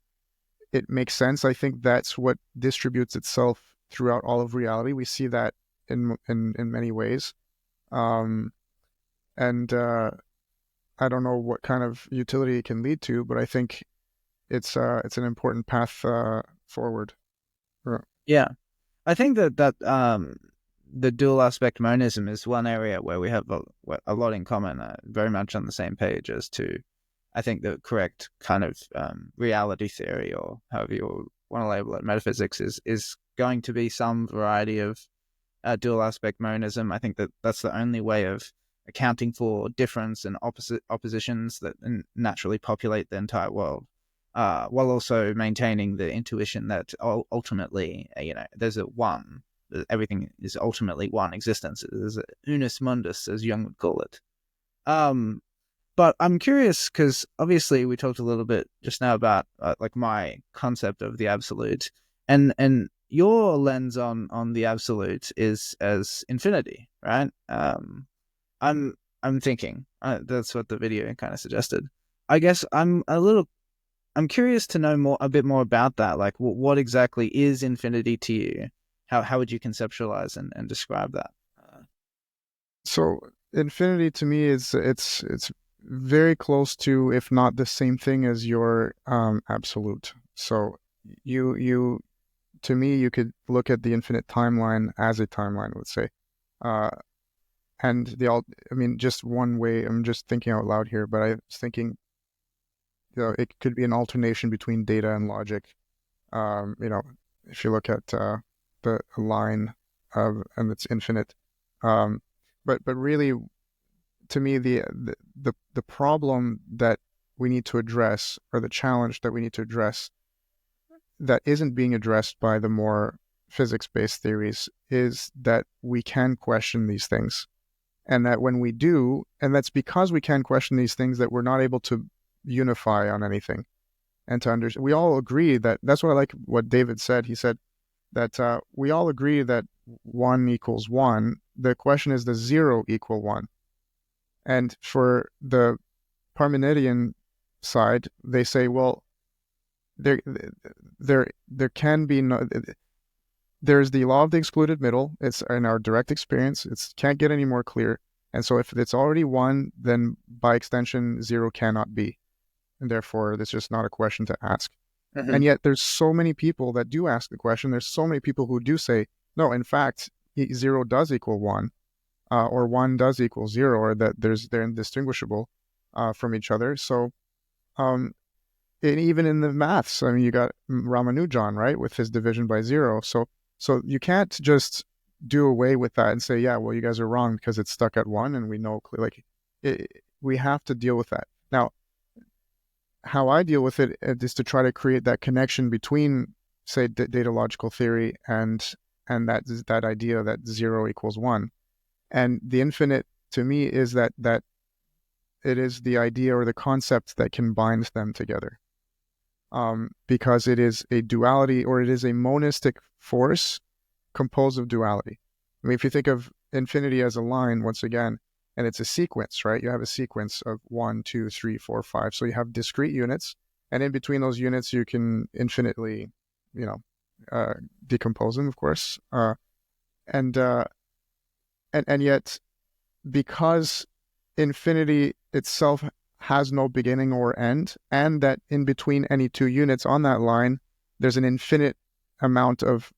S2: It makes sense. I think that's what distributes itself throughout all of reality. We see that in many ways. And I don't know what kind of utility it can lead to, but I think it's an important path forward.
S3: Yeah, I think that the dual aspect monism is one area where we have a lot in common, very much on the same page as to, I think, the correct kind of reality theory, or however you want to label it, metaphysics, is going to be some variety of dual aspect monism. I think that that's the only way of accounting for difference and oppositions that naturally populate the entire world, while also maintaining the intuition that ultimately, there's a one. Everything is ultimately one existence. There's a unus mundus, as Jung would call it. But I'm curious, because obviously we talked a little bit just now about like my concept of the absolute, and your lens on the absolute is as infinity, right? I'm thinking that's what the video kind of suggested. I guess I'm curious to know a bit more about that. Like, what exactly is infinity to you? How would you conceptualize and describe that?
S2: So infinity to me is it's very close to, if not the same thing as, your absolute. So you to me, you could look at the infinite timeline as a timeline, let's say, and just one way. I'm just thinking out loud here, but I was thinking, it could be an alternation between data and logic. If you look at the line and it's infinite, but really, to me, the problem that we need to address, or the challenge that we need to address, that isn't being addressed by the more physics-based theories, is that we can question these things, and that when we do, and that's because we can question these things, that we're not able to unify on anything, and to understand. We all agree that's what I like what David said. He said that we all agree that 1 equals 1. The question is, does 0 equal 1? And for the Parmenidean side, they say, well, there can be no. There's the law of the excluded middle. It's in our direct experience. It can't get any more clear. And so if it's already 1, then by extension 0 cannot be, and therefore it's just not a question to ask. Mm-hmm. And yet there's so many people that do ask the question. There's so many people who do say, no, in fact, 0 does equal 1. Or 1 does equal 0, or that they're indistinguishable from each other. So, and even in the maths, I mean, you got Ramanujan, right, with his division by 0. So you can't just do away with that and say, yeah, well, you guys are wrong because it's stuck at 1, and we know clearly. We have to deal with that. Now, how I deal with it is to try to create that connection between, say, data logical theory and that idea that 0 equals 1. And the infinite, to me, is that it is the idea or the concept that can bind them together, because it is a duality, or it is a monistic force composed of duality. I mean, if you think of infinity as a line, once again, and it's a sequence, right? You have a sequence of 1, 2, 3, 4, 5. So you have discrete units, and in between those units, you can infinitely, decompose them, of course, and yet, because infinity itself has no beginning or end, and that in between any two units on that line, there's an infinite amount of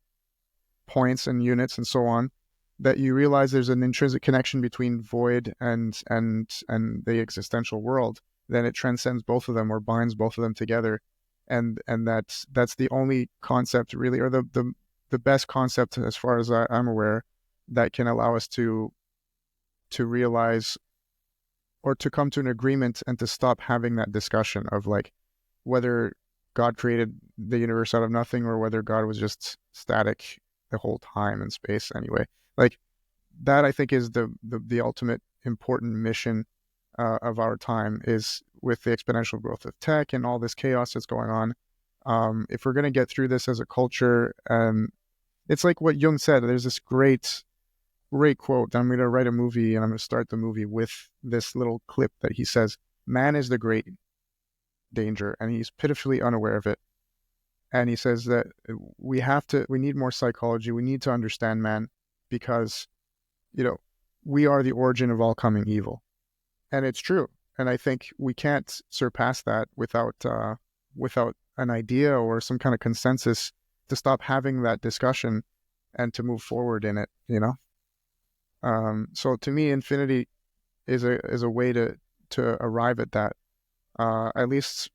S2: points and units and so on, that you realize there's an intrinsic connection between void and the existential world, then it transcends both of them, or binds both of them together. And that's the only concept, really, or the best concept, as far as I'm aware, that can allow us to realize, or to come to an agreement, and to stop having that discussion of, like, whether God created the universe out of nothing, or whether God was just static the whole time in space anyway. Like, that, I think, is the ultimate important mission of our time, is with the exponential growth of tech and all this chaos that's going on. If we're going to get through this as a culture, it's like what Jung said. There's this great quote. I'm going to write a movie, and I'm going to start the movie with this little clip that he says, "Man is the great danger, and he's pitifully unaware of it." And he says that we need more psychology. We need to understand man, because, we are the origin of all coming evil. And it's true. And I think we can't surpass that without an idea or some kind of consensus to stop having that discussion and to move forward in it, So to me, infinity is a way to arrive at that. At least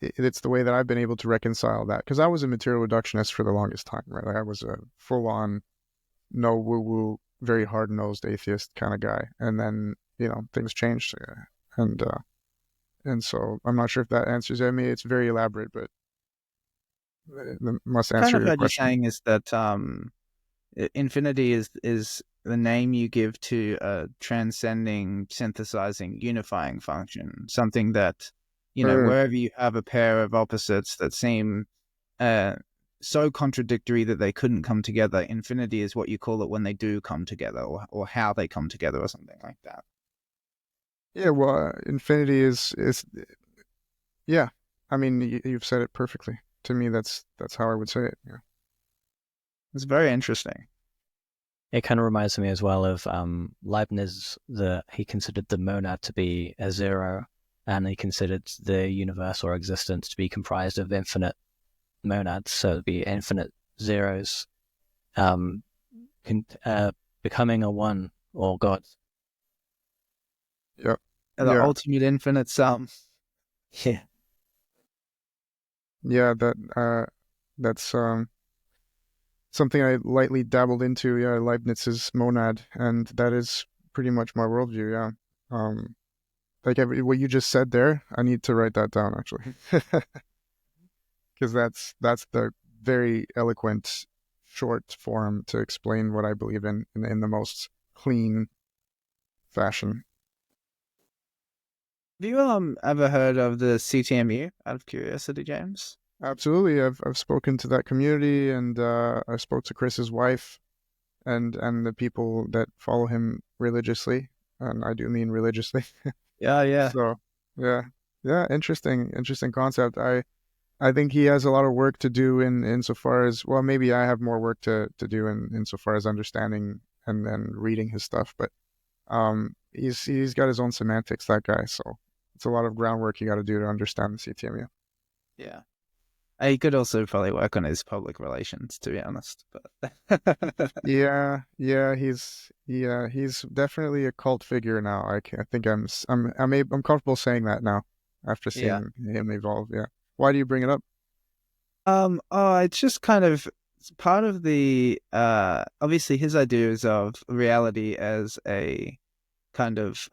S2: it's the way that I've been able to reconcile that, because I was a material reductionist for the longest time, right? Like I was a full-on, no woo-woo, very hard-nosed atheist kind of guy, and then things changed, and so I'm not sure if that answers it. I mean, it's very elaborate, but it must
S3: Kind
S2: answer
S3: of
S2: your
S3: heard you
S2: question.
S3: saying is that infinity is the name you give to a transcending, synthesizing, unifying function. Something that,
S2: Mm,
S3: wherever you have a pair of opposites that seem so contradictory that they couldn't come together, infinity is what you call it when they do come together, or how they come together, or something like that.
S2: yeah, well, infinity is yeah. I mean, you've said it perfectly. To me, that's how I would say it. Yeah.
S3: It's very interesting.
S1: It kind of reminds me as well of Leibniz. He considered the monad to be a zero, and he considered the universe or existence to be comprised of infinite monads, so it'd be infinite zeros, um, con- uh, becoming a one or God.
S2: Yeah.
S3: The
S2: Yeah.
S3: ultimate infinite sum.
S1: Yeah,
S2: Yeah. That's something I lightly dabbled into. Yeah, Leibniz's monad, and that is pretty much my worldview. Yeah. Like what you just said there, I need to write that down actually, because that's the very eloquent short form to explain what I believe in the most clean fashion.
S3: Have you ever heard of the CTMU? Out of curiosity, James.
S2: Absolutely, I've spoken to that community, and I spoke to Chris's wife, and the people that follow him religiously, and I do mean religiously.
S3: Yeah, yeah.
S2: So, yeah, yeah, interesting concept. I think he has a lot of work to do in insofar as, well, maybe I have more work to do in insofar as understanding and then reading his stuff, but he's got his own semantics, that guy. So it's a lot of groundwork you got to do to understand the CTMU.
S3: Yeah. He could also probably work on his public relations, to be honest. But
S2: He's definitely a cult figure now. I think I'm comfortable saying that now after
S3: yeah.
S2: seeing him evolve. Yeah. Why do you bring it up?
S3: It's just kind of it's part of the obviously his ideas of reality as a kind of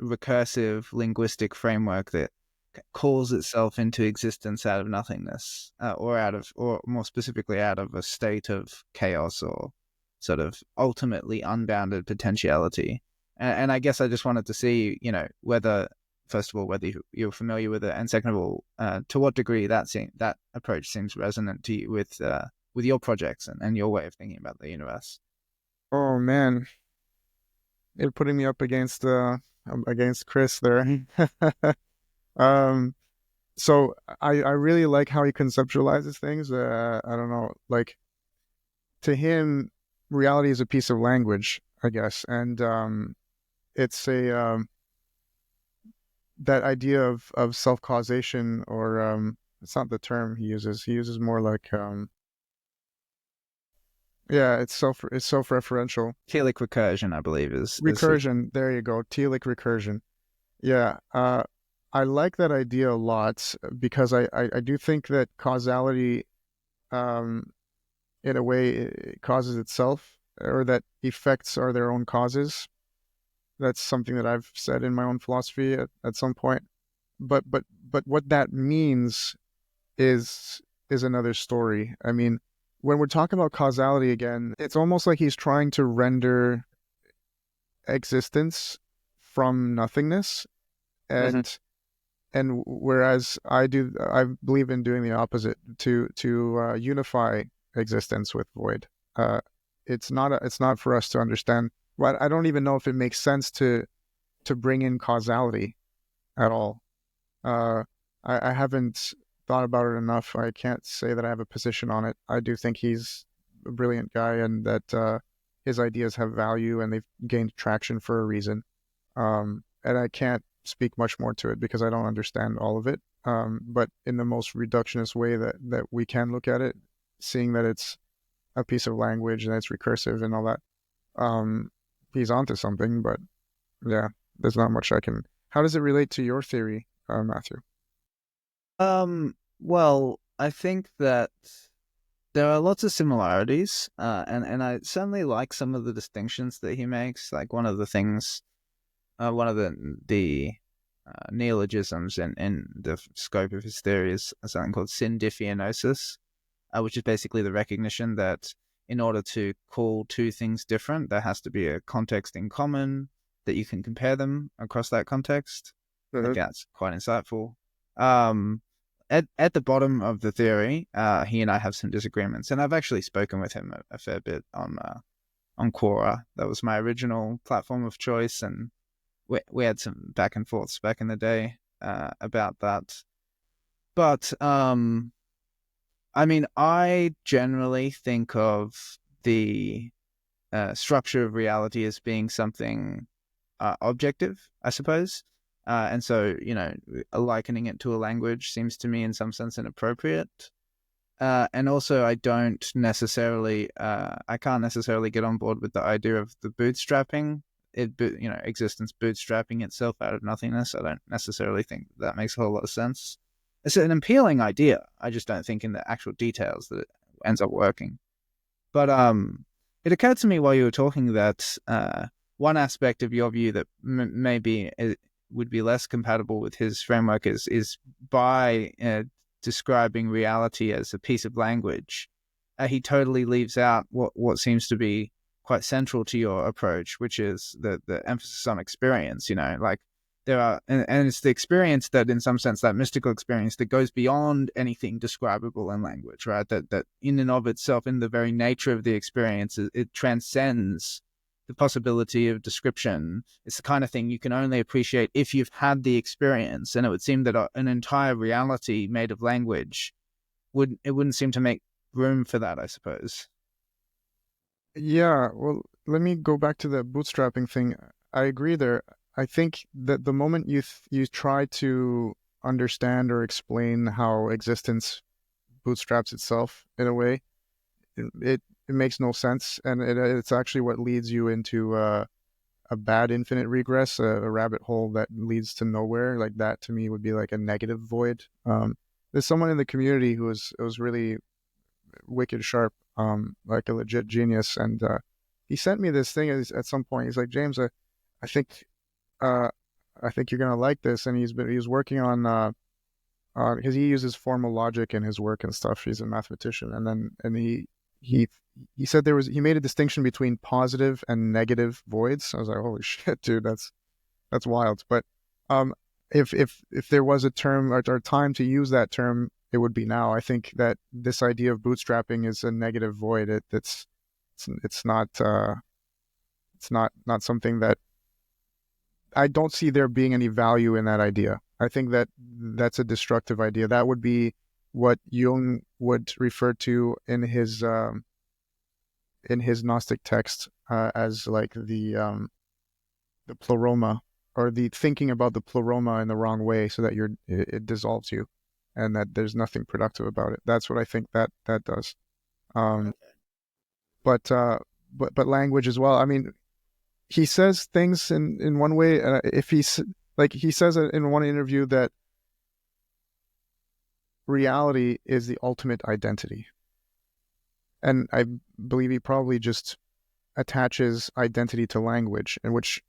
S3: recursive linguistic framework that calls itself into existence out of nothingness, or more specifically, out of a state of chaos or sort of ultimately unbounded potentiality. And I guess I just wanted to see, whether, first of all, whether you're familiar with it, and second of all, to what degree that approach seems resonant to you with your projects and your way of thinking about the universe.
S2: Oh man, you're putting me up against Chris there. um, so I really like how he conceptualizes things. I don't know, like to him, reality is a piece of language, I guess, and it's a that idea of self causation, or it's not the term he uses. He uses more like yeah, it's self referential.
S3: Telic recursion, I believe, is his.
S2: Recursion, there you go, telic recursion. Yeah, I like that idea a lot, because I do think that causality, um, in a way, it causes itself, or that effects are their own causes. That's something that I've said in my own philosophy at some point. But what that means is another story. I mean, when we're talking about causality again, it's almost like he's trying to render existence from nothingness,
S3: Mhm.
S2: and whereas I believe in doing the opposite, to unify existence with void. Uh, it's not for us to understand. Well, I don't even know if it makes sense to bring in causality at all. Uh, I haven't thought about it enough. I can't say that I have a position on it. I do think he's a brilliant guy, and that his ideas have value, and they've gained traction for a reason. And I can't speak much more to it because I don't understand all of it. But in the most reductionist way that we can look at it, seeing that it's a piece of language and it's recursive and all that, he's onto something. But yeah, there's not much I can. How does it relate to your theory, Matthew?
S3: Well, I think that there are lots of similarities, and I certainly like some of the distinctions that he makes. Like one of the things, one of the neologisms in the scope of his theory is something called syndiffianosis, which is basically the recognition that in order to call two things different, there has to be a context in common that you can compare them across that context. I think that's quite insightful. At the bottom of the theory, he and I have some disagreements, and I've actually spoken with him a fair bit on Quora. That was my original platform of choice, and we had some back and forths back in the day about that. But I mean, I generally think of the structure of reality as being something objective, I suppose. And so, likening it to a language seems to me in some sense inappropriate. And also, I can't necessarily get on board with the idea of the bootstrapping, existence bootstrapping itself out of nothingness. I don't necessarily think that makes a whole lot of sense. It's an appealing idea. I just don't think in the actual details that it ends up working. But it occurred to me while you were talking that one aspect of your view that maybe would be less compatible with his framework is by describing reality as a piece of language. He totally leaves out what seems to be quite central to your approach, which is the emphasis on experience. Like there are, and it's the experience that, in some sense, that mystical experience that goes beyond anything describable in language, right? That in and of itself, in the very nature of the experience, it transcends the possibility of description. It's the kind of thing you can only appreciate if you've had the experience. And it would seem that an entire reality made of language wouldn't seem to make room for that, I suppose.
S2: Yeah, well, let me go back to the bootstrapping thing. I agree there. I think that the moment you try to understand or explain how existence bootstraps itself in a way, it makes no sense, and it's actually what leads you into a bad infinite regress, a rabbit hole that leads to nowhere. Like that to me would be like a negative void. There's someone in the community who was really wicked sharp, like a legit genius, and he sent me this thing at some point. He's like, James, I think I think you're gonna like this, and he was working on because he uses formal logic in his work and stuff. He's a mathematician, and he said he made a distinction between positive and negative voids. I was like, holy shit, dude, that's wild. But if there was a term or time to use that term, it would be now. I think that this idea of bootstrapping is a negative void. It's not something that I don't see there being any value in that idea. I think that that's a destructive idea. That would be what Jung would refer to in his Gnostic text as like the pleroma, or the thinking about the pleroma in the wrong way, so that it dissolves you, and that there's nothing productive about it. That's what I think that does. But language as well. I mean, he says things in one way. He says in one interview that reality is the ultimate identity. And I believe he probably just attaches identity to language, in which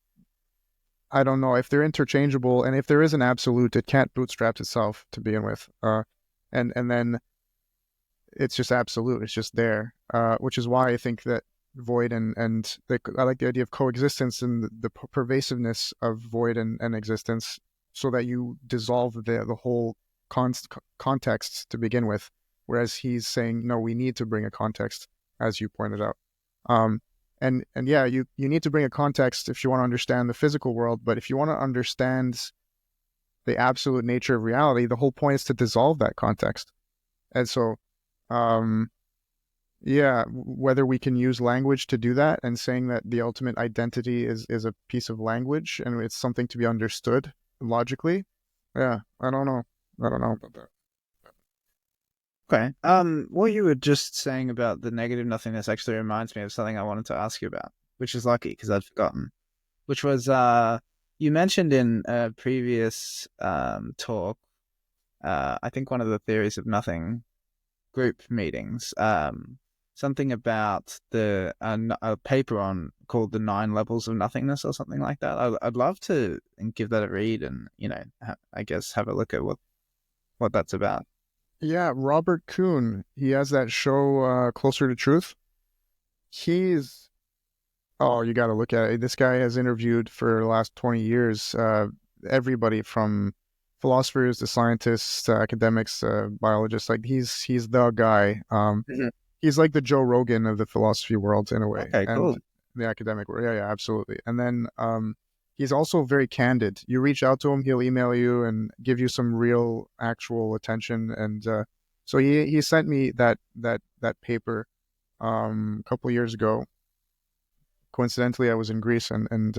S2: I don't know if they're interchangeable, and if there is an absolute, it can't bootstrap itself to begin with. And then it's just absolute. It's just there, which is why I think that void and I like the idea of coexistence and the pervasiveness of void and existence, so that you dissolve the whole context to begin with. Whereas he's saying, no, we need to bring a context, as you pointed out. And yeah, you need to bring a context if you want to understand the physical world. But if you want to understand the absolute nature of reality, the whole point is to dissolve that context. And so, yeah, whether we can use language to do that, and saying that the ultimate identity is a piece of language and it's something to be understood logically. Yeah, I don't know about that.
S3: Okay. What you were just saying about the negative nothingness actually reminds me of something I wanted to ask you about. which is lucky because I'd forgotten. Which was you mentioned in a previous talk. I think one of the theories of nothing group meetings. Something about a paper on called the 9 levels of nothingness or something like that. I'd love to give that a read and I guess have a look at what that's about.
S2: Yeah, Robert Kuhn. He has that show Closer to Truth. He's you got to look at it. This guy has interviewed for the last 20 years everybody from philosophers to scientists, academics, biologists. Like he's the guy. He's like the Joe Rogan of the philosophy world in a way,
S3: Okay, cool.
S2: and the academic world. Yeah, absolutely. And then he's also very candid. You reach out to him, he'll email you and give you some real, actual attention. And so he sent me that paper a couple years ago. Coincidentally, I was in Greece, and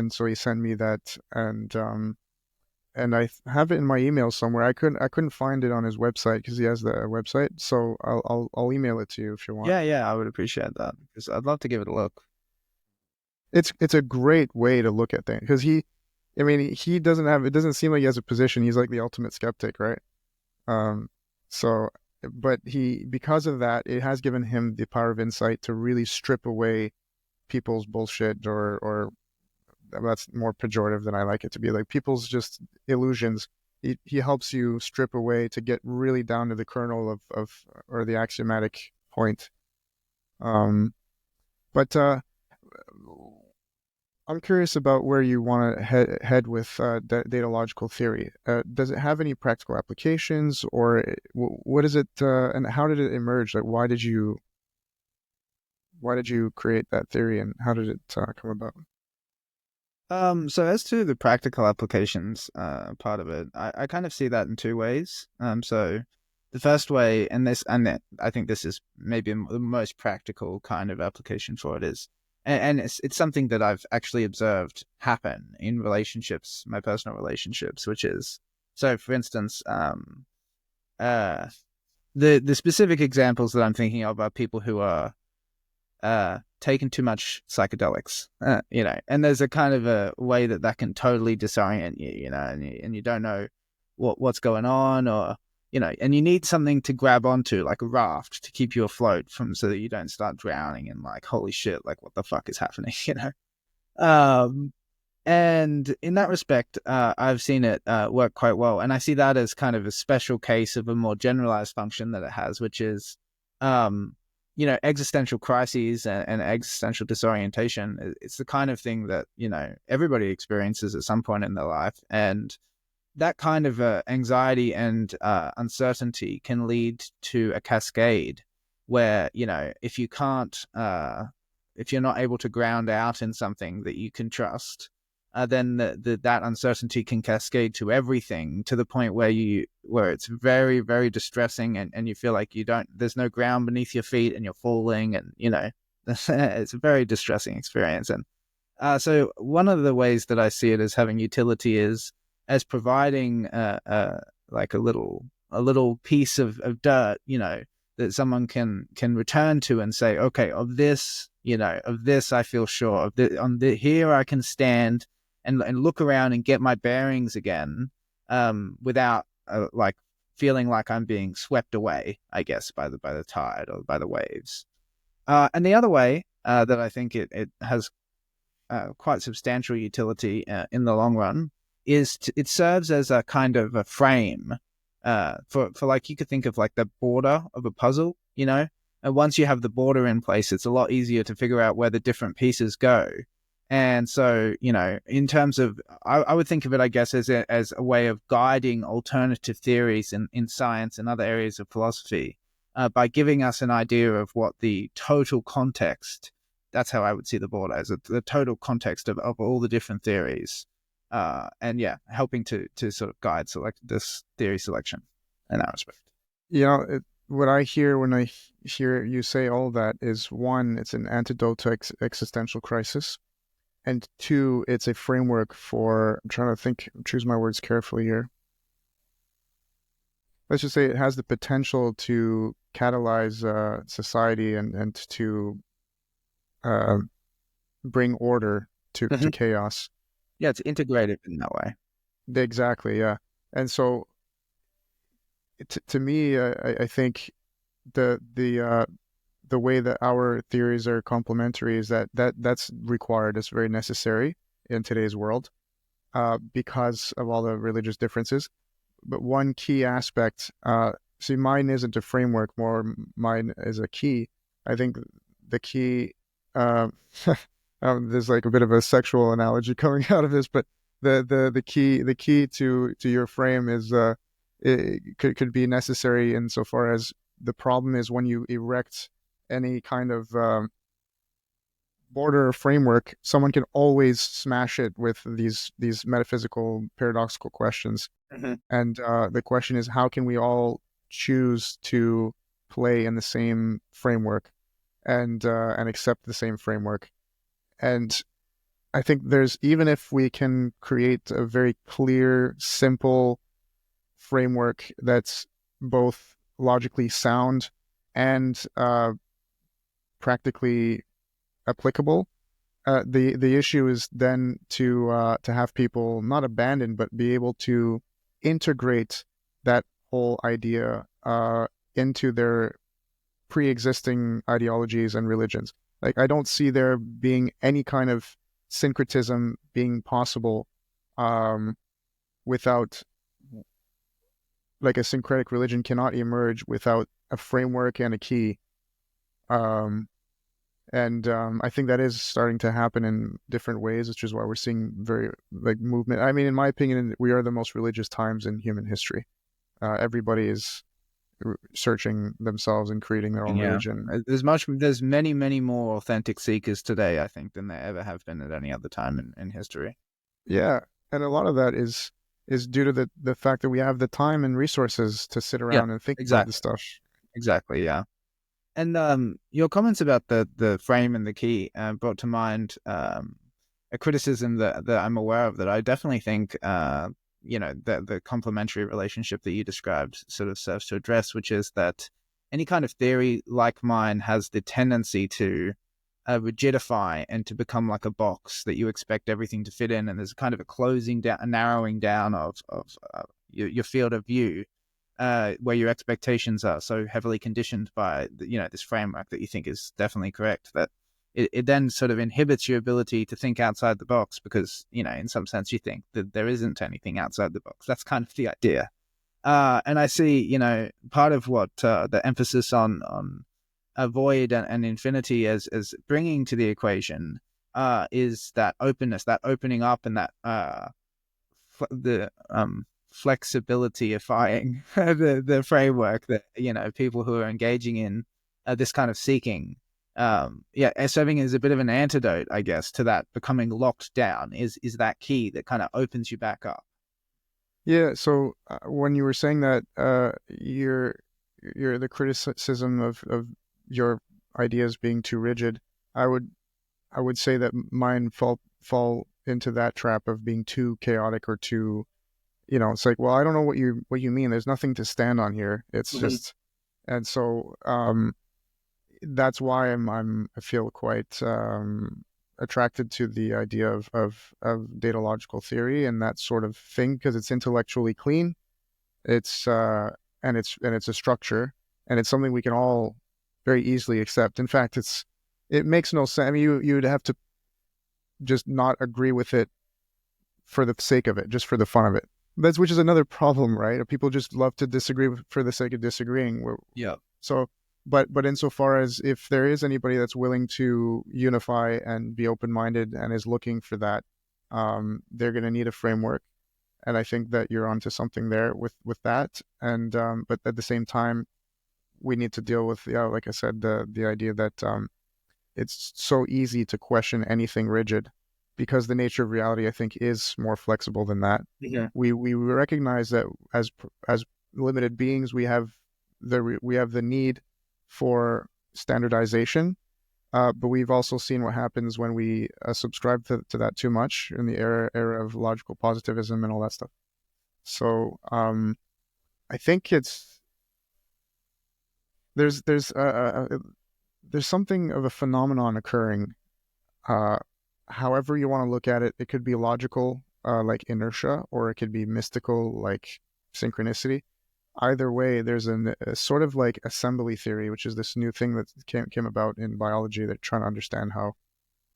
S2: so he sent me that, and I have it in my email somewhere. I couldn't find it on his website because he has the website. So I'll email it to you if you want.
S3: Yeah, I would appreciate that because I'd love to give it a look.
S2: It's a great way to look at things because he doesn't have, it doesn't seem like he has a position. He's like the ultimate skeptic, right? So, but because of that, it has given him the power of insight to really strip away people's bullshit or that's more pejorative than I like it to be, like people's just illusions. He helps you strip away to get really down to the kernel of or the axiomatic point. But I'm curious about where you want to head with data logical theory. Does it have any practical applications, or what is it, and how did it emerge? Like, why did you create that theory, and how did it come about?
S3: So as to the practical applications part of it, I kind of see that in two ways. So the first way, and I think this is maybe the most practical kind of application for it is, and it's something that I've actually observed happen in relationships, my personal relationships, which is, so for instance, the specific examples that I'm thinking of are people who are taken too much psychedelics, and there's a kind of a way that can totally disorient you, and you don't know what's going on, or and you need something to grab onto, like a raft, to keep you afloat so that you don't start drowning and like, holy shit, like what the fuck is happening, and in that respect, I've seen it work quite well, and I see that as kind of a special case of a more generalized function that it has, which is existential crises and existential disorientation. It's the kind of thing that, everybody experiences at some point in their life. And that kind of anxiety and uncertainty can lead to a cascade where, if you can't, if you're not able to ground out in something that you can trust, then that uncertainty can cascade to everything, to the point where it's very, very distressing, and you feel like there's no ground beneath your feet and you're falling, and it's a very distressing experience. And so one of the ways that I see it as having utility is as providing like a little piece of dirt, that someone can return to and say, okay, of this I feel sure of this, here I can stand and look around and get my bearings again, without like feeling like I'm being swept away, I guess, by the tide or by the waves. And the other way that I think it has quite substantial utility in the long run is it serves as a kind of a frame for like, you could think of like the border of a puzzle, and once you have the border in place, it's a lot easier to figure out where the different pieces go. And so, in terms of, I would think of it, I guess, as a way of guiding alternative theories in science and other areas of philosophy, by giving us an idea of what the total context, that's how I would see the border, as the total context of all the different theories. And yeah, helping to sort of guide this theory selection in that respect.
S2: What I hear when I hear you say all that is, one, it's an antidote to existential crisis. And two, it's a framework for, I'm trying to choose my words carefully here. Let's just say it has the potential to catalyze society and to bring order to chaos.
S3: Yeah, it's integrated in that way.
S2: Exactly, yeah. And so, to me, I think the way that our theories are complementary is that's required. It's very necessary in today's world, because of all the religious differences. But one key aspect, see, mine isn't a framework, more mine is a key. I think the key, uh, there's like a bit of a sexual analogy coming out of this, but the key to your frame is, it could be necessary insofar as the problem is when you erect any kind of border or framework, someone can always smash it with these metaphysical paradoxical questions. And the question is, how can we all choose to play in the same framework and accept the same framework? And I think there's, even if we can create a very clear, simple framework that's both logically sound and practically applicable, the issue is then to have people not abandon, but be able to integrate that whole idea into their pre-existing ideologies and religions. Like, I don't see there being any kind of syncretism being possible without, like, a syncretic religion cannot emerge without a framework and a key. And I think that is starting to happen in different ways, which is why we're seeing very, like, movement. I mean, in my opinion, we are the most religious times in human history. Everybody is searching themselves and creating their own religion.
S3: There's many more authentic seekers today, I think, than there ever have been at any other time in history.
S2: Yeah, and a lot of that is due to the fact that we have the time and resources to sit around and think about this stuff.
S3: Exactly, yeah. And your comments about the frame and the key brought to mind a criticism that I'm aware of, that I definitely think the complementary relationship that you described sort of serves to address, which is that any kind of theory like mine has the tendency to rigidify and to become like a box that you expect everything to fit in, and there's kind of a closing down, a narrowing down of your field of view, where your expectations are so heavily conditioned by this framework that you think is definitely correct, that it then sort of inhibits your ability to think outside the box, because in some sense you think that there isn't anything outside the box. That's kind of the idea. And I see part of what the emphasis on a void and infinity as bringing to the equation is that openness, that opening up, and that the flexibility-ifying the framework that people who are engaging in this kind of seeking, serving as a bit of an antidote, I guess, to that becoming locked down, is that key that kind of opens you back up.
S2: Yeah. So when you were saying that, you're the criticism of your ideas being too rigid, I would say that mine fall into that trap of being too chaotic or too, it's like, well, I don't know what you mean. There's nothing to stand on here. It's just, and so that's why I feel quite attracted to the idea of datalogical theory and that sort of thing, because it's intellectually clean. It's and it's a structure, and it's something we can all very easily accept. In fact, it makes no sense. I mean, you'd have to just not agree with it for the sake of it, just for the fun of it. Which is another problem, right? People just love to disagree for the sake of disagreeing.
S3: Yeah.
S2: So, but insofar as if there is anybody that's willing to unify and be open-minded and is looking for that, they're going to need a framework. And I think that you're onto something there with that. And but at the same time, we need to deal with, like I said, the idea that it's so easy to question anything rigid, because the nature of reality, I think, is more flexible than that.
S3: Yeah.
S2: We recognize that as limited beings, we have the need for standardization, but we've also seen what happens when we subscribe to that too much in the era of logical positivism and all that stuff. So I think there's something of a phenomenon occurring however you want to look at it, it could be logical, like inertia, or it could be mystical, like synchronicity. Either way, there's a sort of like assembly theory, which is this new thing that came about in biology. They're trying to understand how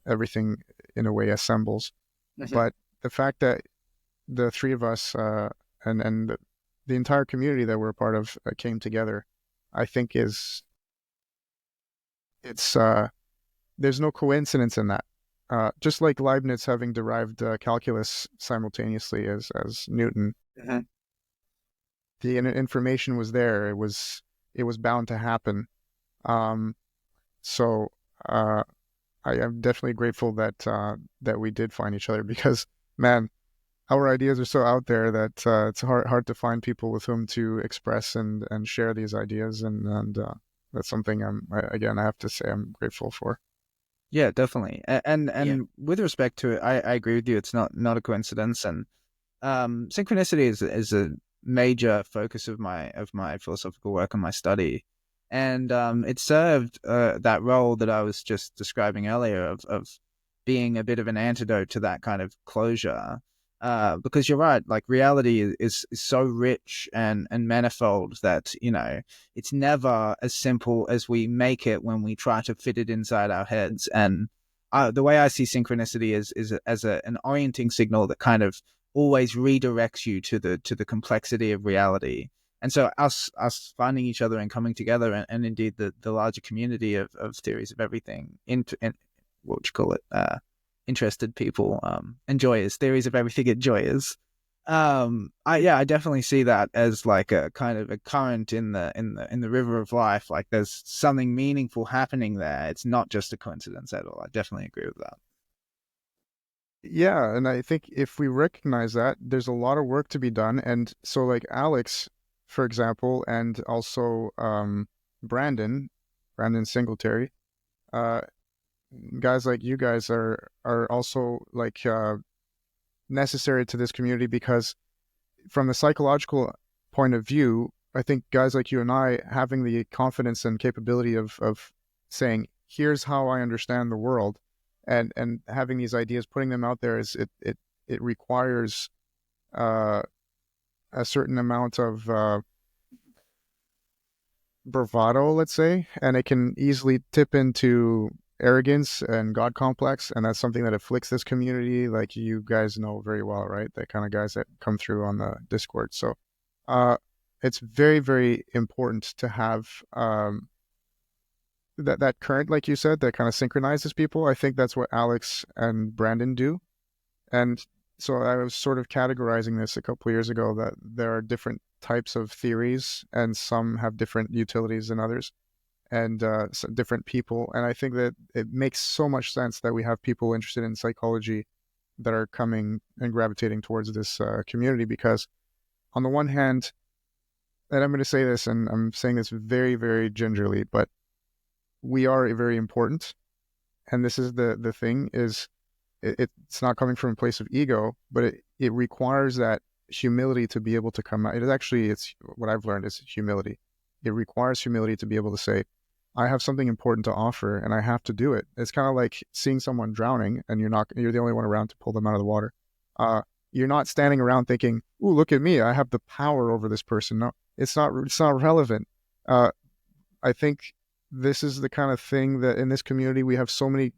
S2: everything, in a way, assembles. But the fact that the three of us and the entire community that we're a part of came together, I think it's there's no coincidence in that. Just like Leibniz having derived calculus simultaneously as Newton, the information was there. It was bound to happen. So I am definitely grateful that that we did find each other, because, man, our ideas are so out there that it's hard to find people with whom to express and share these ideas, and that's something I have to say I'm grateful for.
S3: Yeah, definitely. And with respect to it, I agree with you. It's not a coincidence, and synchronicity is a major focus of my philosophical work and my study, and it served that role that I was just describing earlier of being a bit of an antidote to that kind of closure. Because you're right, like reality is so rich and manifold that, you know, it's never as simple as we make it when we try to fit it inside our heads. And the way I see synchronicity is as an orienting signal that kind of always redirects you to the complexity of reality. And so us finding each other and coming together, and indeed the larger community of theories of everything, what would you call it? Interested people, enjoyers, theories of everything enjoyers. I definitely see that as like a kind of a current in the river of life. Like there's something meaningful happening there. It's not just a coincidence at all. I definitely agree with that.
S2: Yeah, and I think if we recognize that, there's a lot of work to be done. And so, like Alex, for example, and also Brandon Singletary, guys like you guys are also like necessary to this community, because from a psychological point of view, I think guys like you and I having the confidence and capability of saying, here's how I understand the world, and having these ideas, putting them out there, is it requires a certain amount of bravado, let's say, and it can easily tip into arrogance and God complex, and that's something that afflicts this community, like you guys know very well, right? The kind of guys that come through on the Discord. So it's very, very important to have that current, like you said, that kind of synchronizes people. I think that's what Alex and Brandon do. And so I was sort of categorizing this a couple of years ago, that there are different types of theories, and some have different utilities than others, and different people. And I think that it makes so much sense that we have people interested in psychology that are coming and gravitating towards this community, because on the one hand, and I'm going to say this, and I'm saying this very, very gingerly, but we are very important. And this is the thing is, it's not coming from a place of ego, but it requires that humility to be able to come out. It's what I've learned is humility. It requires humility to be able to say, I have something important to offer and I have to do it. It's kind of like seeing someone drowning and you're the only one around to pull them out of the water. You're not standing around thinking, "Ooh, look at me, I have the power over this person." No, it's not relevant. I think this is the kind of thing that in this community we have so many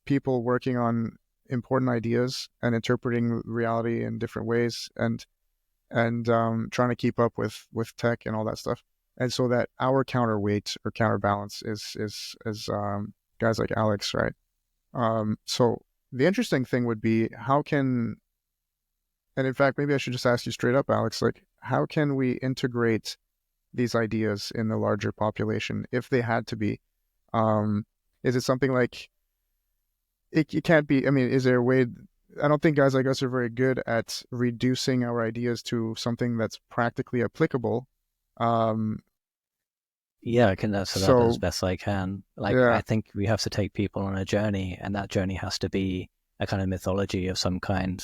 S2: people working on important ideas and interpreting reality in different ways, and trying to keep up with tech and all that stuff. And so that our counterweight or counterbalance is guys like Alex, right? So the interesting thing would be, how can, and in fact, maybe I should just ask you straight up, Alex, like, how can we integrate these ideas in the larger population if they had to be? Is it something like, it can't be, I mean, is there a way, I don't think guys like us are very good at reducing our ideas to something that's practically applicable.
S1: Yeah, I can answer that as best I can. Like,
S2: yeah.
S1: I think we have to take people on a journey, and that journey has to be a kind of mythology of some kind.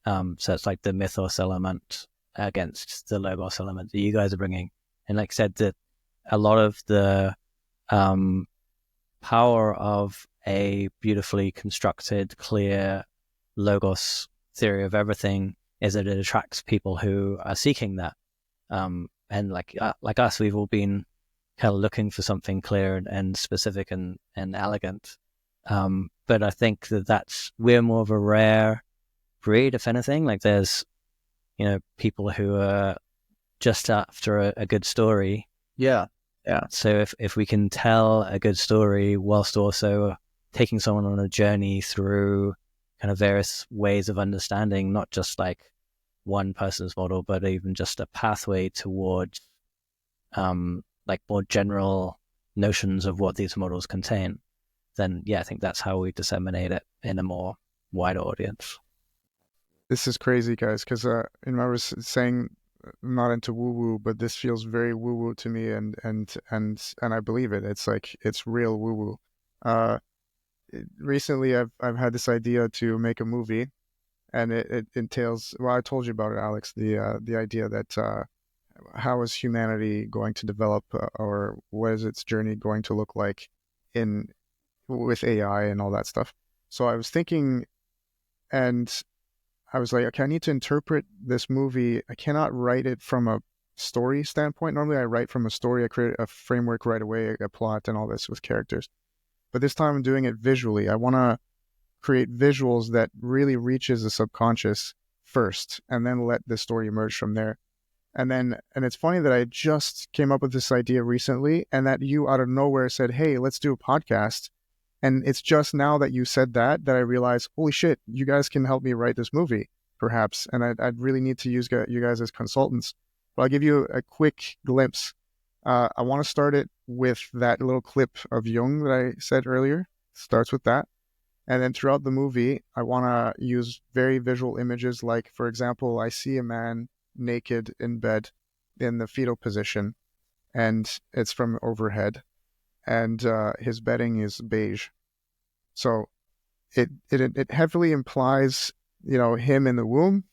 S1: So it's like the mythos element against the logos element that you guys are bringing. And like I said, that a lot of the power of a beautifully constructed, clear logos theory of everything is that it attracts people who are seeking that. And like us, we've all been kind of looking for something clear and specific and elegant. But I think we're more of a rare breed, if anything. Like there's, people who are just after a good story.
S3: Yeah.
S1: So if we can tell a good story whilst also taking someone on a journey through kind of various ways of understanding, not just like one person's model, but even just a pathway towards like more general notions of what these models contain, then I think that's how we disseminate it in a more wider audience.
S2: This is crazy, guys, because I was saying I'm not into woo-woo, but this feels very woo-woo to me, and I believe it. It's like it's real woo-woo. Recently, I've had this idea to make a movie, and it entails. Well, I told you about it, Alex. The idea that how is humanity going to develop, or what is its journey going to look like with AI and all that stuff. So I was thinking, and I was like, okay, I need to interpret this movie. I cannot write it from a story standpoint. Normally I write from a story, I create a framework right away, a plot and all this with characters. But this time I'm doing it visually. I want to create visuals that really reaches the subconscious first, and then let the story emerge from there. And it's funny that I just came up with this idea recently, and that you out of nowhere said, hey, let's do a podcast. And it's just now that you said that I realized, holy shit, you guys can help me write this movie, perhaps. And I'd really need to use you guys as consultants. But I'll give you a quick glimpse. I want to start it with that little clip of Jung that I said earlier. Starts with that. And then throughout the movie, I want to use very visual images. Like, for example, I see a man naked in bed in the fetal position, and it's from overhead. And his bedding is beige. So it heavily implies, him in the womb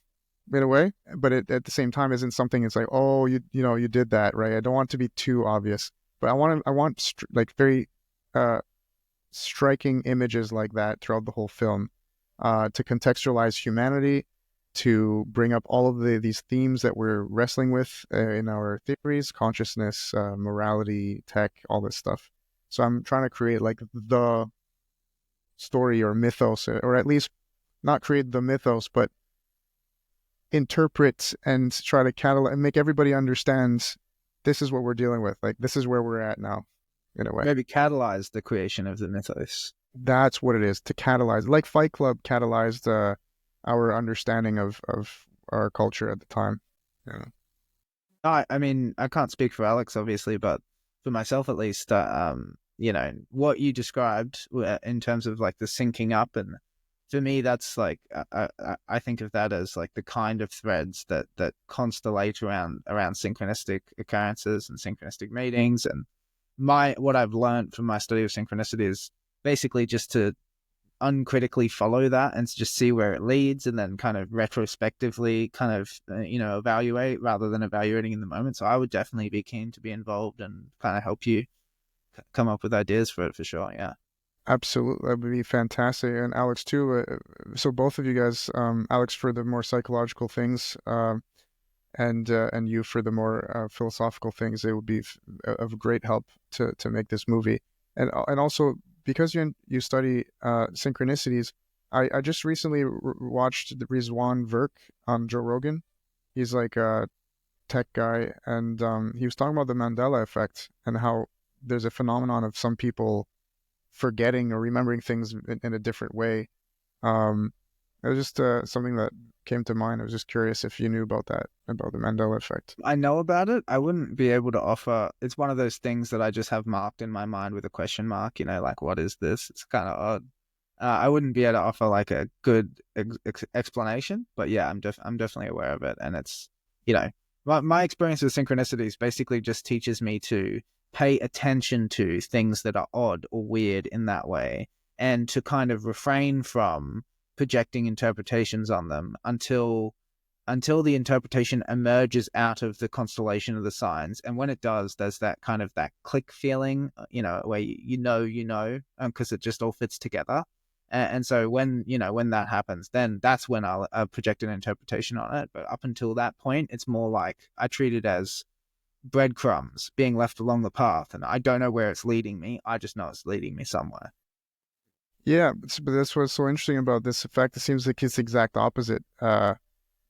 S2: in a way, but it at the same time isn't something. It's like, oh, you did that, right? I don't want it to be too obvious, but I want like very striking images like that throughout the whole film, to contextualize humanity, to bring up all of these themes that we're wrestling with in our theories, consciousness, morality, tech, all this stuff. So I'm trying to create like the story or mythos, or at least not create the mythos, but interpret and try to catalog and make everybody understand this is what we're dealing with. Like, this is where we're at now, in a way.
S3: Maybe catalyze the creation of the mythos.
S2: That's what it is, to catalyze. Like Fight Club catalyzed our understanding of our culture at the time. Yeah.
S3: I mean, I can't speak for Alex, obviously, but for myself at least, what you described in terms of like the syncing up, and for me, that's like I think of that as like the kind of threads that constellate around synchronistic occurrences and synchronistic meetings. And what I've learned from my study of synchronicity is basically just to uncritically follow that and just see where it leads, and then kind of retrospectively kind of evaluate rather than evaluating in the moment. So I would definitely be keen to be involved and kind of help you come up with ideas for it, for sure. Yeah,
S2: absolutely, that would be fantastic. And Alex too. So both of you guys, Alex for the more psychological things, and you for the more philosophical things, it would be of great help to make this movie. And also, because you study synchronicities, I just recently watched the Rizwan Virk on Joe Rogan. He's like a tech guy, and he was talking about the Mandela effect and how there's a phenomenon of some people forgetting or remembering things in a different way. It was just something that came to mind. I was just curious if you knew about that, about the Mandela effect.
S3: I know about it. I wouldn't be able to offer. It's one of those things that I just have marked in my mind with a question mark, like, what is this? It's kind of odd. I wouldn't be able to offer like a good explanation, but yeah, I'm definitely aware of it. And it's, my experience with synchronicities basically just teaches me to pay attention to things that are odd or weird in that way, and to kind of refrain from projecting interpretations on them until until the interpretation emerges out of the constellation of the signs. And when it does, there's that kind of that click feeling, where you know, because it just all fits together. And so when that happens, then that's when I'll project an interpretation on it. But up until that point, it's more like I treat it as breadcrumbs being left along the path. And I don't know where it's leading me. I just know it's leading me somewhere.
S2: Yeah, but that's what's so interesting about this effect. It seems like it's the exact opposite.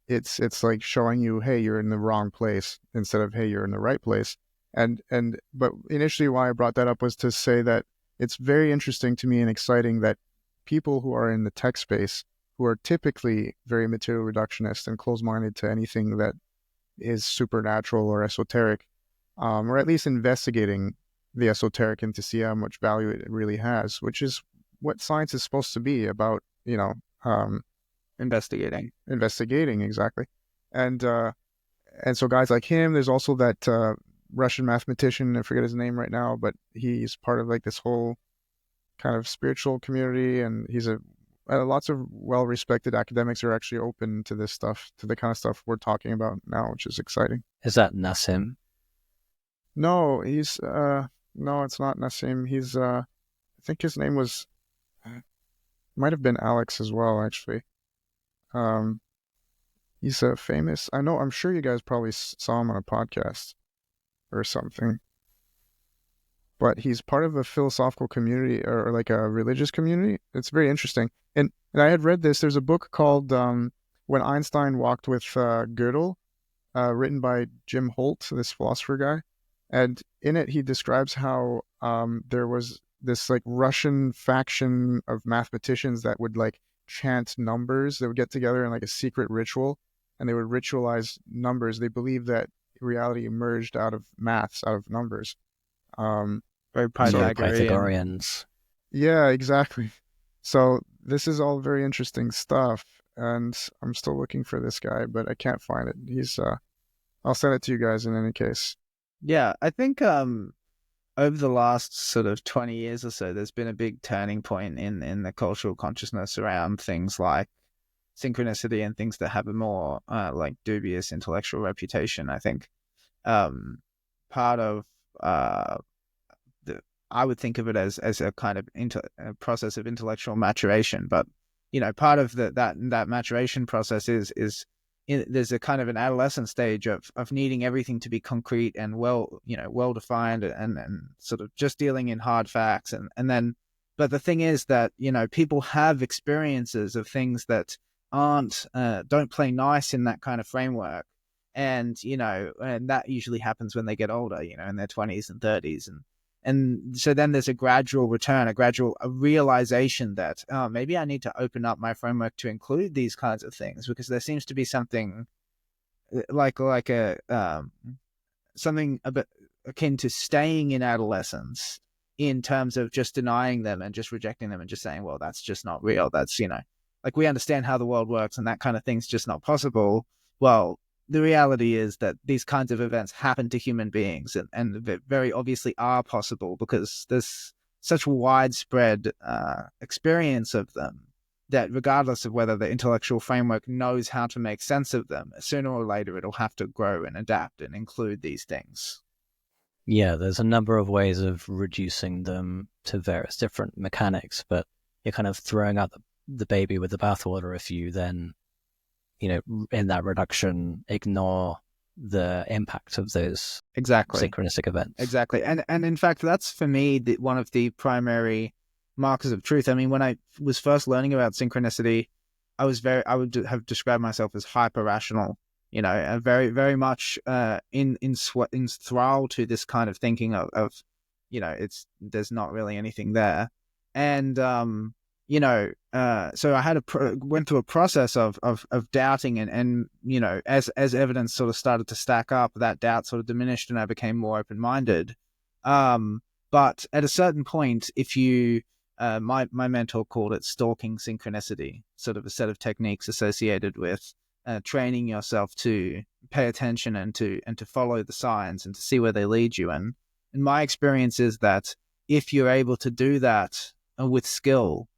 S2: It's like showing you, hey, you're in the wrong place, instead of, hey, you're in the right place. But initially why I brought that up was to say that it's very interesting to me and exciting that people who are in the tech space, who are typically very material reductionist and closed-minded to anything that is supernatural or esoteric, or at least investigating the esoteric and to see how much value it really has, which is what science is supposed to be about,
S3: Investigating,
S2: exactly. And so guys like him, there's also that Russian mathematician, I forget his name right now, but he's part of like this whole kind of spiritual community, and he's lots of well-respected academics are actually open to this stuff, to the kind of stuff we're talking about now, which is exciting.
S1: Is that Nassim?
S2: No, he's no, it's not Nassim. He's I think his name was might have been Alex as well, actually. He's a famous, I'm sure you guys probably saw him on a podcast or something, but he's part of a philosophical community, or like a religious community. It's very interesting. And I had read this. There's a book called When Einstein Walked with Gödel, written by Jim Holt, this philosopher guy. And in it, he describes how there was this like Russian faction of mathematicians that would like chant numbers. They would get together in like a secret ritual, and they would ritualize numbers. They believed that reality emerged out of maths, out of numbers.
S3: Very
S1: Pythagoreans.
S2: Yeah, exactly. So this is all very interesting stuff, and I'm still looking for this guy, but I can't find it. He's I'll send it to you guys in any case.
S3: Yeah, I think over the last sort of 20 years or so, there's been a big turning point in the cultural consciousness around things like synchronicity and things that have a more like dubious intellectual reputation. I think part of I would think of it as a kind of a process of intellectual maturation, but part of that maturation process is there's a kind of an adolescent stage of needing everything to be concrete and well defined and sort of just dealing in hard facts, and then but the thing is that people have experiences of things that aren't don't play nice in that kind of framework, and and that usually happens when they get older, in their 20s and 30s, and so then there's a gradual return, a realization that maybe I need to open up my framework to include these kinds of things, because there seems to be something like something a bit akin to staying in adolescence in terms of just denying them and just rejecting them and just saying, well, that's just not real. That's, like we understand how the world works and that kind of thing's just not possible. Well, the reality is that these kinds of events happen to human beings and very obviously are possible because there's such widespread experience of them that regardless of whether the intellectual framework knows how to make sense of them, sooner or later it'll have to grow and adapt and include these things.
S1: Yeah, there's a number of ways of reducing them to various different mechanics, but you're kind of throwing out the baby with the bathwater if you then in that reduction, ignore the impact of those synchronistic events.
S3: Exactly. And in fact, that's for me one of the primary markers of truth. I mean, when I was first learning about synchronicity, I would have described myself as hyper rational, very, very much enthralled to this kind of thinking of there's not really anything there. And so I had went through a process of doubting and as evidence sort of started to stack up, that doubt sort of diminished and I became more open-minded. But at a certain point, if you, my mentor called it stalking synchronicity, sort of a set of techniques associated with training yourself to pay attention and to follow the signs and to see where they lead you. And my experience is that if you're able to do that with skill,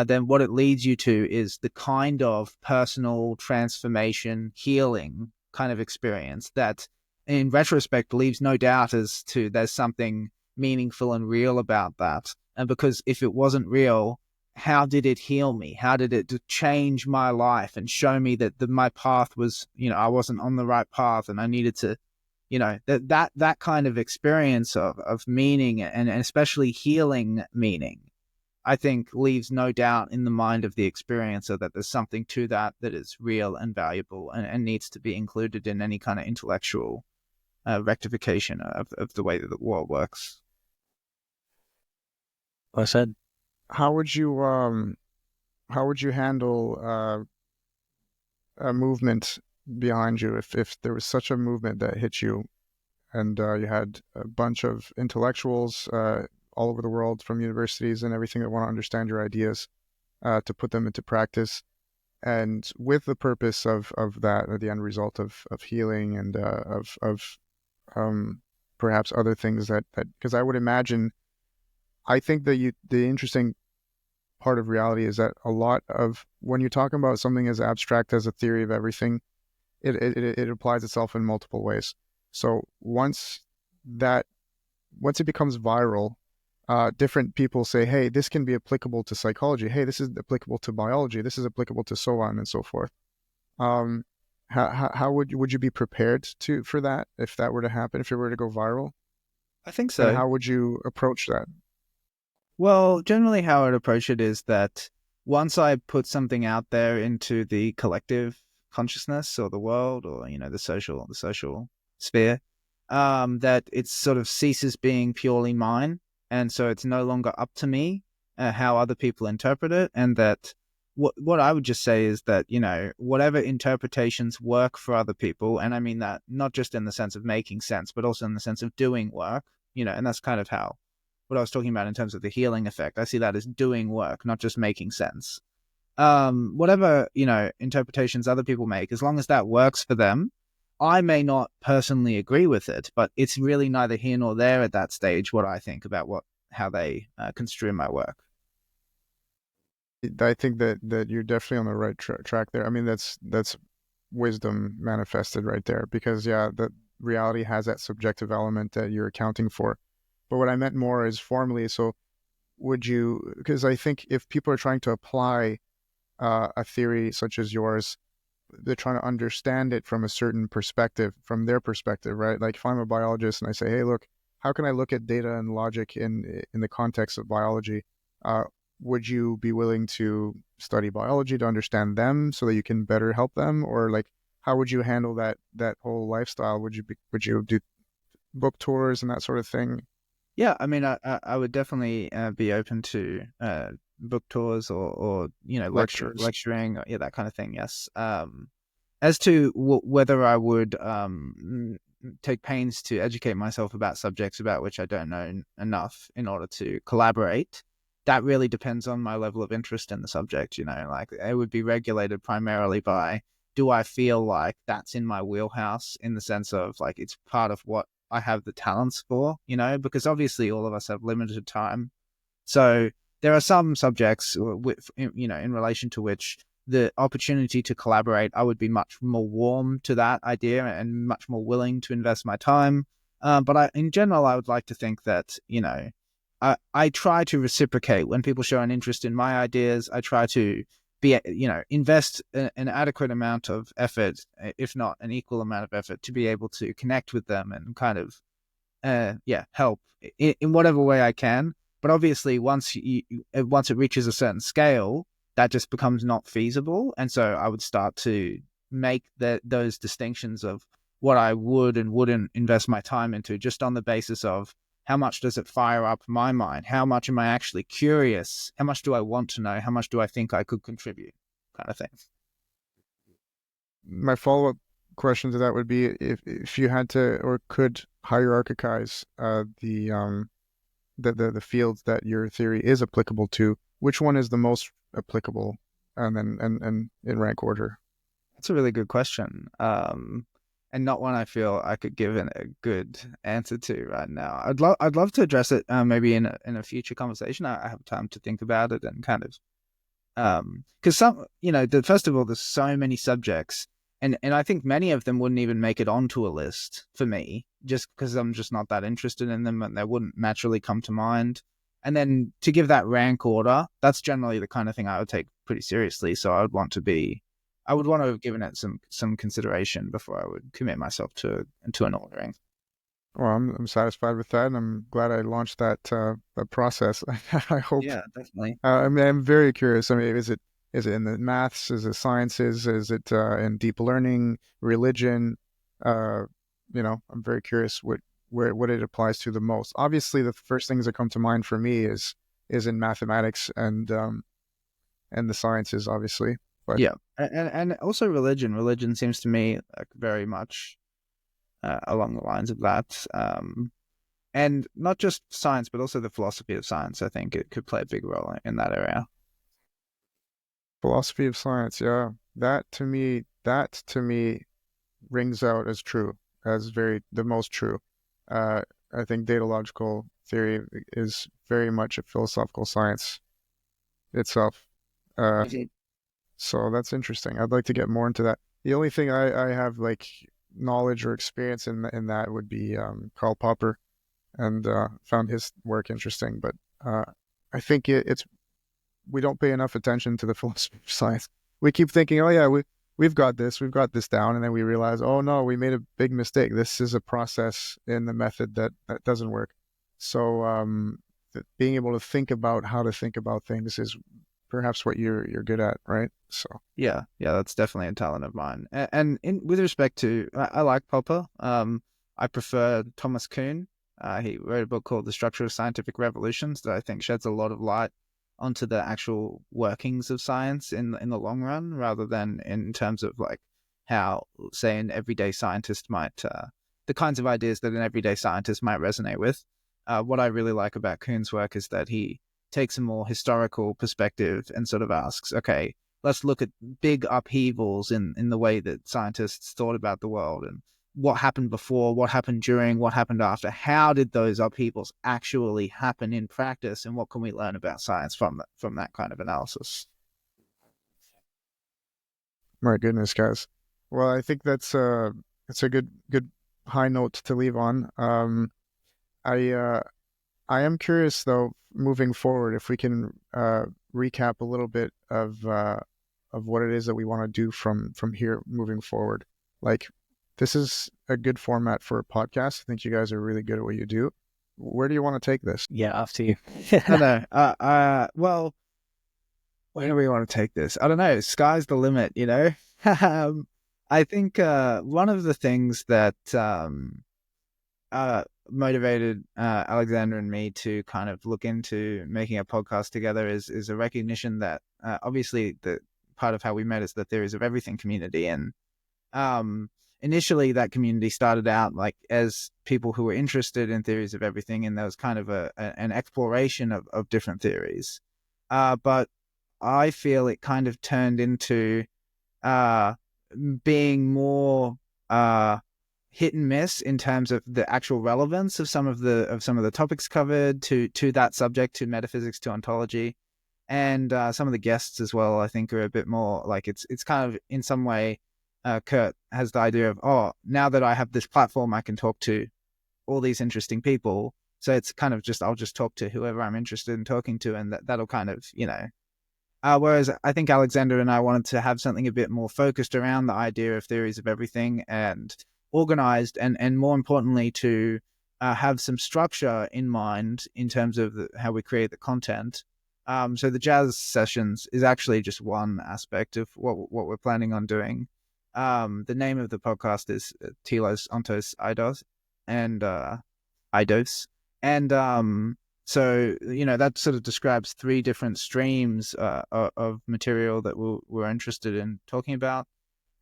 S3: then what it leads you to is the kind of personal transformation, healing kind of experience that, in retrospect, leaves no doubt as to there's something meaningful and real about that. And because if it wasn't real, how did it heal me? How did it change my life and show me that my path was, I wasn't on the right path and I needed to, that kind of experience of meaning and especially healing meaning, I think leaves no doubt in the mind of the experiencer that there's something to that is real and valuable and needs to be included in any kind of intellectual rectification of the way that the world works.
S1: Well said.
S2: How would you handle a movement behind you if there was such a movement that hit you, and you had a bunch of intellectuals all over the world from universities and everything that want to understand your ideas to put them into practice, and with the purpose of that, or the end result of healing and of perhaps other things that because I would imagine, I think that the interesting part of reality is that a lot of when you're talking about something as abstract as a theory of everything, it applies itself in multiple ways. So once it becomes viral, different people say, hey, this can be applicable to psychology. Hey, this is applicable to biology. This is applicable to so on and so forth. How would you be prepared for that if that were to happen, if it were to go viral?
S3: I think so.
S2: And how would you approach that?
S3: Well, generally how I'd approach it is that once I put something out there into the collective consciousness or the world or, the social sphere, that it sort of ceases being purely mine. And so it's no longer up to me how other people interpret it. And that what I would just say is that, whatever interpretations work for other people, and I mean that not just in the sense of making sense, but also in the sense of doing work, and that's kind of how what I was talking about in terms of the healing effect. I see that as doing work, not just making sense. Whatever, interpretations other people make, as long as that works for them, I may not personally agree with it, but it's really neither here nor there at that stage what I think about how they construe my work.
S2: I think that you're definitely on the right track there. I mean, that's wisdom manifested right there, because the reality has that subjective element that you're accounting for. But what I meant more is formally. So would you, because I think if people are trying to apply a theory such as yours, they're trying to understand it from a certain perspective, from their perspective, right? Like if I'm a biologist and I say, hey, look, how can I look at data and logic in the context of biology? Would you be willing to study biology to understand them so that you can better help them? Or like, how would you handle that whole lifestyle? Would you do book tours and that sort of thing?
S3: Yeah, I mean, I would definitely be open to book tours or lecturing, that kind of thing. Yes. As to whether I would take pains to educate myself about subjects about which I don't know enough in order to collaborate, that really depends on my level of interest in the subject. Like it would be regulated primarily by, do I feel like that's in my wheelhouse, in the sense of like it's part of what I have the talents for, because obviously all of us have limited time. So there are some subjects in relation to which the opportunity to collaborate, I would be much more warm to that idea and much more willing to invest my time. But in general, I would like to think that, I try to reciprocate when people show an interest in my ideas. I try to invest an adequate amount of effort, if not an equal amount of effort, to be able to connect with them and kind of, help in whatever way I can. But obviously, once it reaches a certain scale, that just becomes not feasible. And so I would start to make those distinctions of what I would and wouldn't invest my time into, just on the basis of how much does it fire up my mind? How much am I actually curious? How much do I want to know? How much do I think I could contribute? Kind of thing.
S2: My follow-up question to that would be, if you had to or could hierarchize the fields that your theory is applicable to, which one is the most applicable, and then in rank order?
S3: That's a really good question. And not one I feel I could give a good answer to right now. I'd love to address it maybe in a future conversation. I have time to think about it and kind of Because first of all, there's so many subjects, and I think many of them wouldn't even make it onto a list for me, just because I'm just not that interested in them, and they wouldn't naturally come to mind. And then to give that rank order, that's generally the kind of thing I would take pretty seriously. So I would want to have given it some consideration before I would commit myself to an ordering.
S2: Well, I'm satisfied with that, and I'm glad I launched that process. I hope.
S3: Yeah, definitely.
S2: I mean, I'm very curious. I mean, is it in the maths? Is it sciences? Is it in deep learning, religion? I'm very curious what it applies to the most. Obviously, the first things that come to mind for me is in mathematics and the sciences, obviously. But
S3: yeah, and also religion. Religion seems to me like very much along the lines of that. And not just science, but also the philosophy of science. I think it could play a big role in that area.
S2: Philosophy of science, yeah, that to me rings out as true, as the most true. I think datalogical theory is very much a philosophical science itself. So that's interesting. I'd like to get more into that. The only thing I have like knowledge or experience in that would be Karl Popper, and found his work interesting. But I think we don't pay enough attention to the philosophy of science. We keep thinking, oh yeah, we've got this down, and then we realize, oh no, we made a big mistake. This is a process in the method that doesn't work. So being able to think about how to think about things is perhaps what you're good at, right? So
S3: yeah, that's definitely a talent of mine. And with respect to, I like Popper. I prefer Thomas Kuhn. He wrote a book called The Structure of Scientific Revolutions that I think sheds a lot of light onto the actual workings of science in the long run, rather than in terms of like how, say, an everyday scientist might, the kinds of ideas that an everyday scientist might resonate with. What I really like about Kuhn's work is that he takes a more historical perspective and sort of asks, okay, let's look at big upheavals in the way that scientists thought about the world, and what happened before, what happened during, what happened after. How did those upheavals actually happen in practice, and what can we learn about science from that kind of analysis?
S2: My goodness, guys. Well, I think that's a good high note to leave on. I am curious though, moving forward, if we can recap a little bit of what it is that we want to do from here moving forward. Like, this is a good format for a podcast. I think you guys are really good at what you do. Where do you want to take this?
S1: Yeah, after you.
S3: I know. Well, where do we want to take this? I don't know. Sky's the limit, you know? I think one of the things that motivated Alexander and me to kind of look into making a podcast together is a recognition that obviously the part of how we met is the Theories of Everything community. And initially that community started out like as people who were interested in theories of everything, and there was kind of an exploration of different theories. But I feel it kind of turned into being more hit and miss in terms of the actual relevance of some of the topics covered to that subject, to metaphysics, to ontology. And some of the guests as well, I think, are a bit more like it's kind of in some way, Kurt has the idea of, oh, now that I have this platform, I can talk to all these interesting people. So it's kind of just, I'll just talk to whoever I'm interested in talking to, and that'll kind of, you know. Whereas I think Alexander and I wanted to have something a bit more focused around the idea of theories of everything and organized, and more importantly, to have some structure in mind in terms of how we create the content. So the jazz sessions is actually just one aspect of what we're planning on doing. The name of the podcast is Telos Ontos Eidos and Eidos. And so, you know, that sort of describes three different streams of material that we're interested in talking about.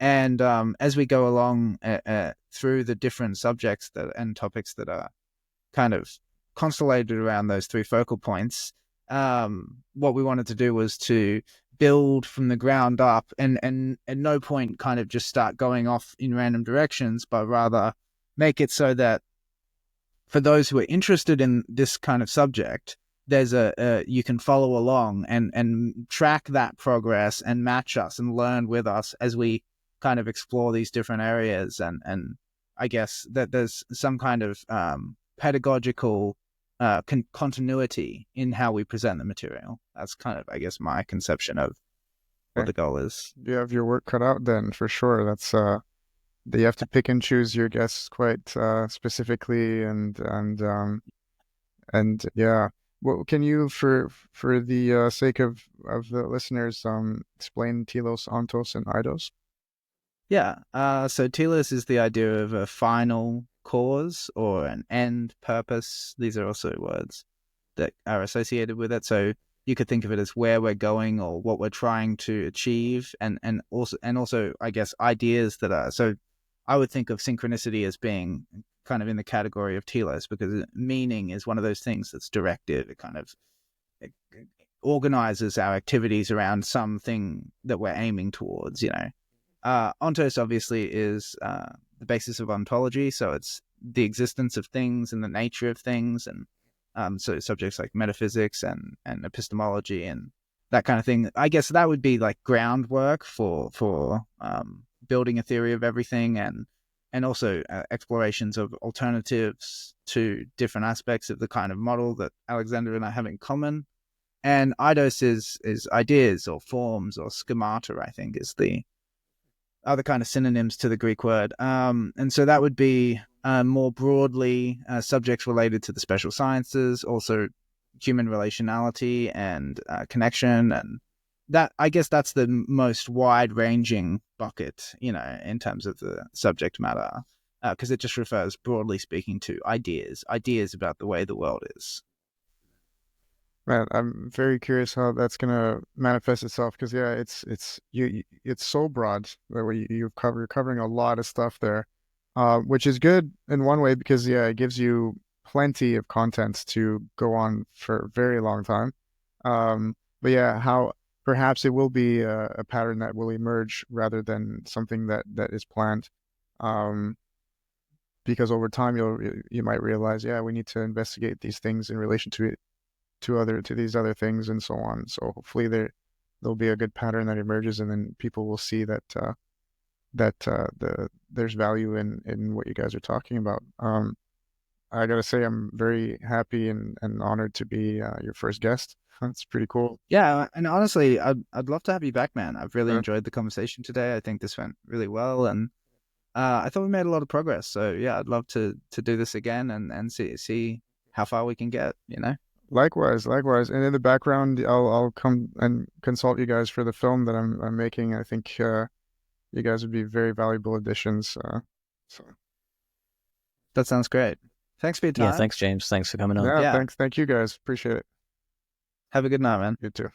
S3: And as we go along through the different subjects and topics that are kind of constellated around those three focal points, what we wanted to do was to build from the ground up, and at no point kind of just start going off in random directions, but rather make it so that for those who are interested in this kind of subject, there's you can follow along and track that progress and match us and learn with us as we kind of explore these different areas. And I guess that there's some kind of pedagogical continuity in how we present the material. That's kind of, I guess, my conception of what the goal is.
S2: You have your work cut out then, for sure. That's you have to pick and choose your guests quite specifically, and yeah. Well, can you, for the sake of the listeners, explain telos, ontos, and eidos?
S3: Yeah. So telos is the idea of a final cause or an end purpose. These are also words that are associated with it. So you could think of it as where we're going or what we're trying to achieve, and also I guess ideas that are. So I would think of synchronicity as being kind of in the category of telos, because meaning is one of those things that's directive. It kind of organizes our activities around something that we're aiming towards, you know. Ontos obviously is the basis of ontology, so it's the existence of things and the nature of things, and so subjects like metaphysics and epistemology and that kind of thing. I guess that would be like groundwork for building a theory of everything, and also explorations of alternatives to different aspects of the kind of model that Alexander and I have in common. And eidos is ideas or forms or schemata, I think, is the other kind of synonyms to the Greek word. And so that would be more broadly subjects related to the special sciences, also human relationality and connection. And that, I guess that's the most wide-ranging bucket, you know, in terms of the subject matter, because it just refers, broadly speaking, to ideas about the way the world is.
S2: Man, I'm very curious how that's gonna manifest itself, because yeah, it's so broad that you're covering a lot of stuff there, which is good in one way, because yeah, it gives you plenty of content to go on for a very long time. But yeah, how perhaps it will be a pattern that will emerge rather than something that is planned, because over time you might realize, yeah, we need to investigate these things in relation to these other things and so on. So hopefully there'll be a good pattern that emerges, and then people will see that there's value in what you guys are talking about. I gotta say, I'm very happy and honored to be your first guest. That's pretty cool.
S3: Yeah, and honestly, I'd love to have you back, man. I've really
S2: Yeah.
S3: enjoyed the conversation today. I think this went really well, and I thought we made a lot of progress. So yeah, I'd love to do this again and see how far we can get, you know?
S2: Likewise. And in the background, I'll come and consult you guys for the film that I'm making. I think you guys would be very valuable additions. So
S3: That sounds great. Thanks for your time.
S1: Yeah, thanks, James. Thanks for coming on.
S2: yeah,
S3: Yeah.
S2: thank you guys. Appreciate it.
S3: Have a good night, man.
S2: You too.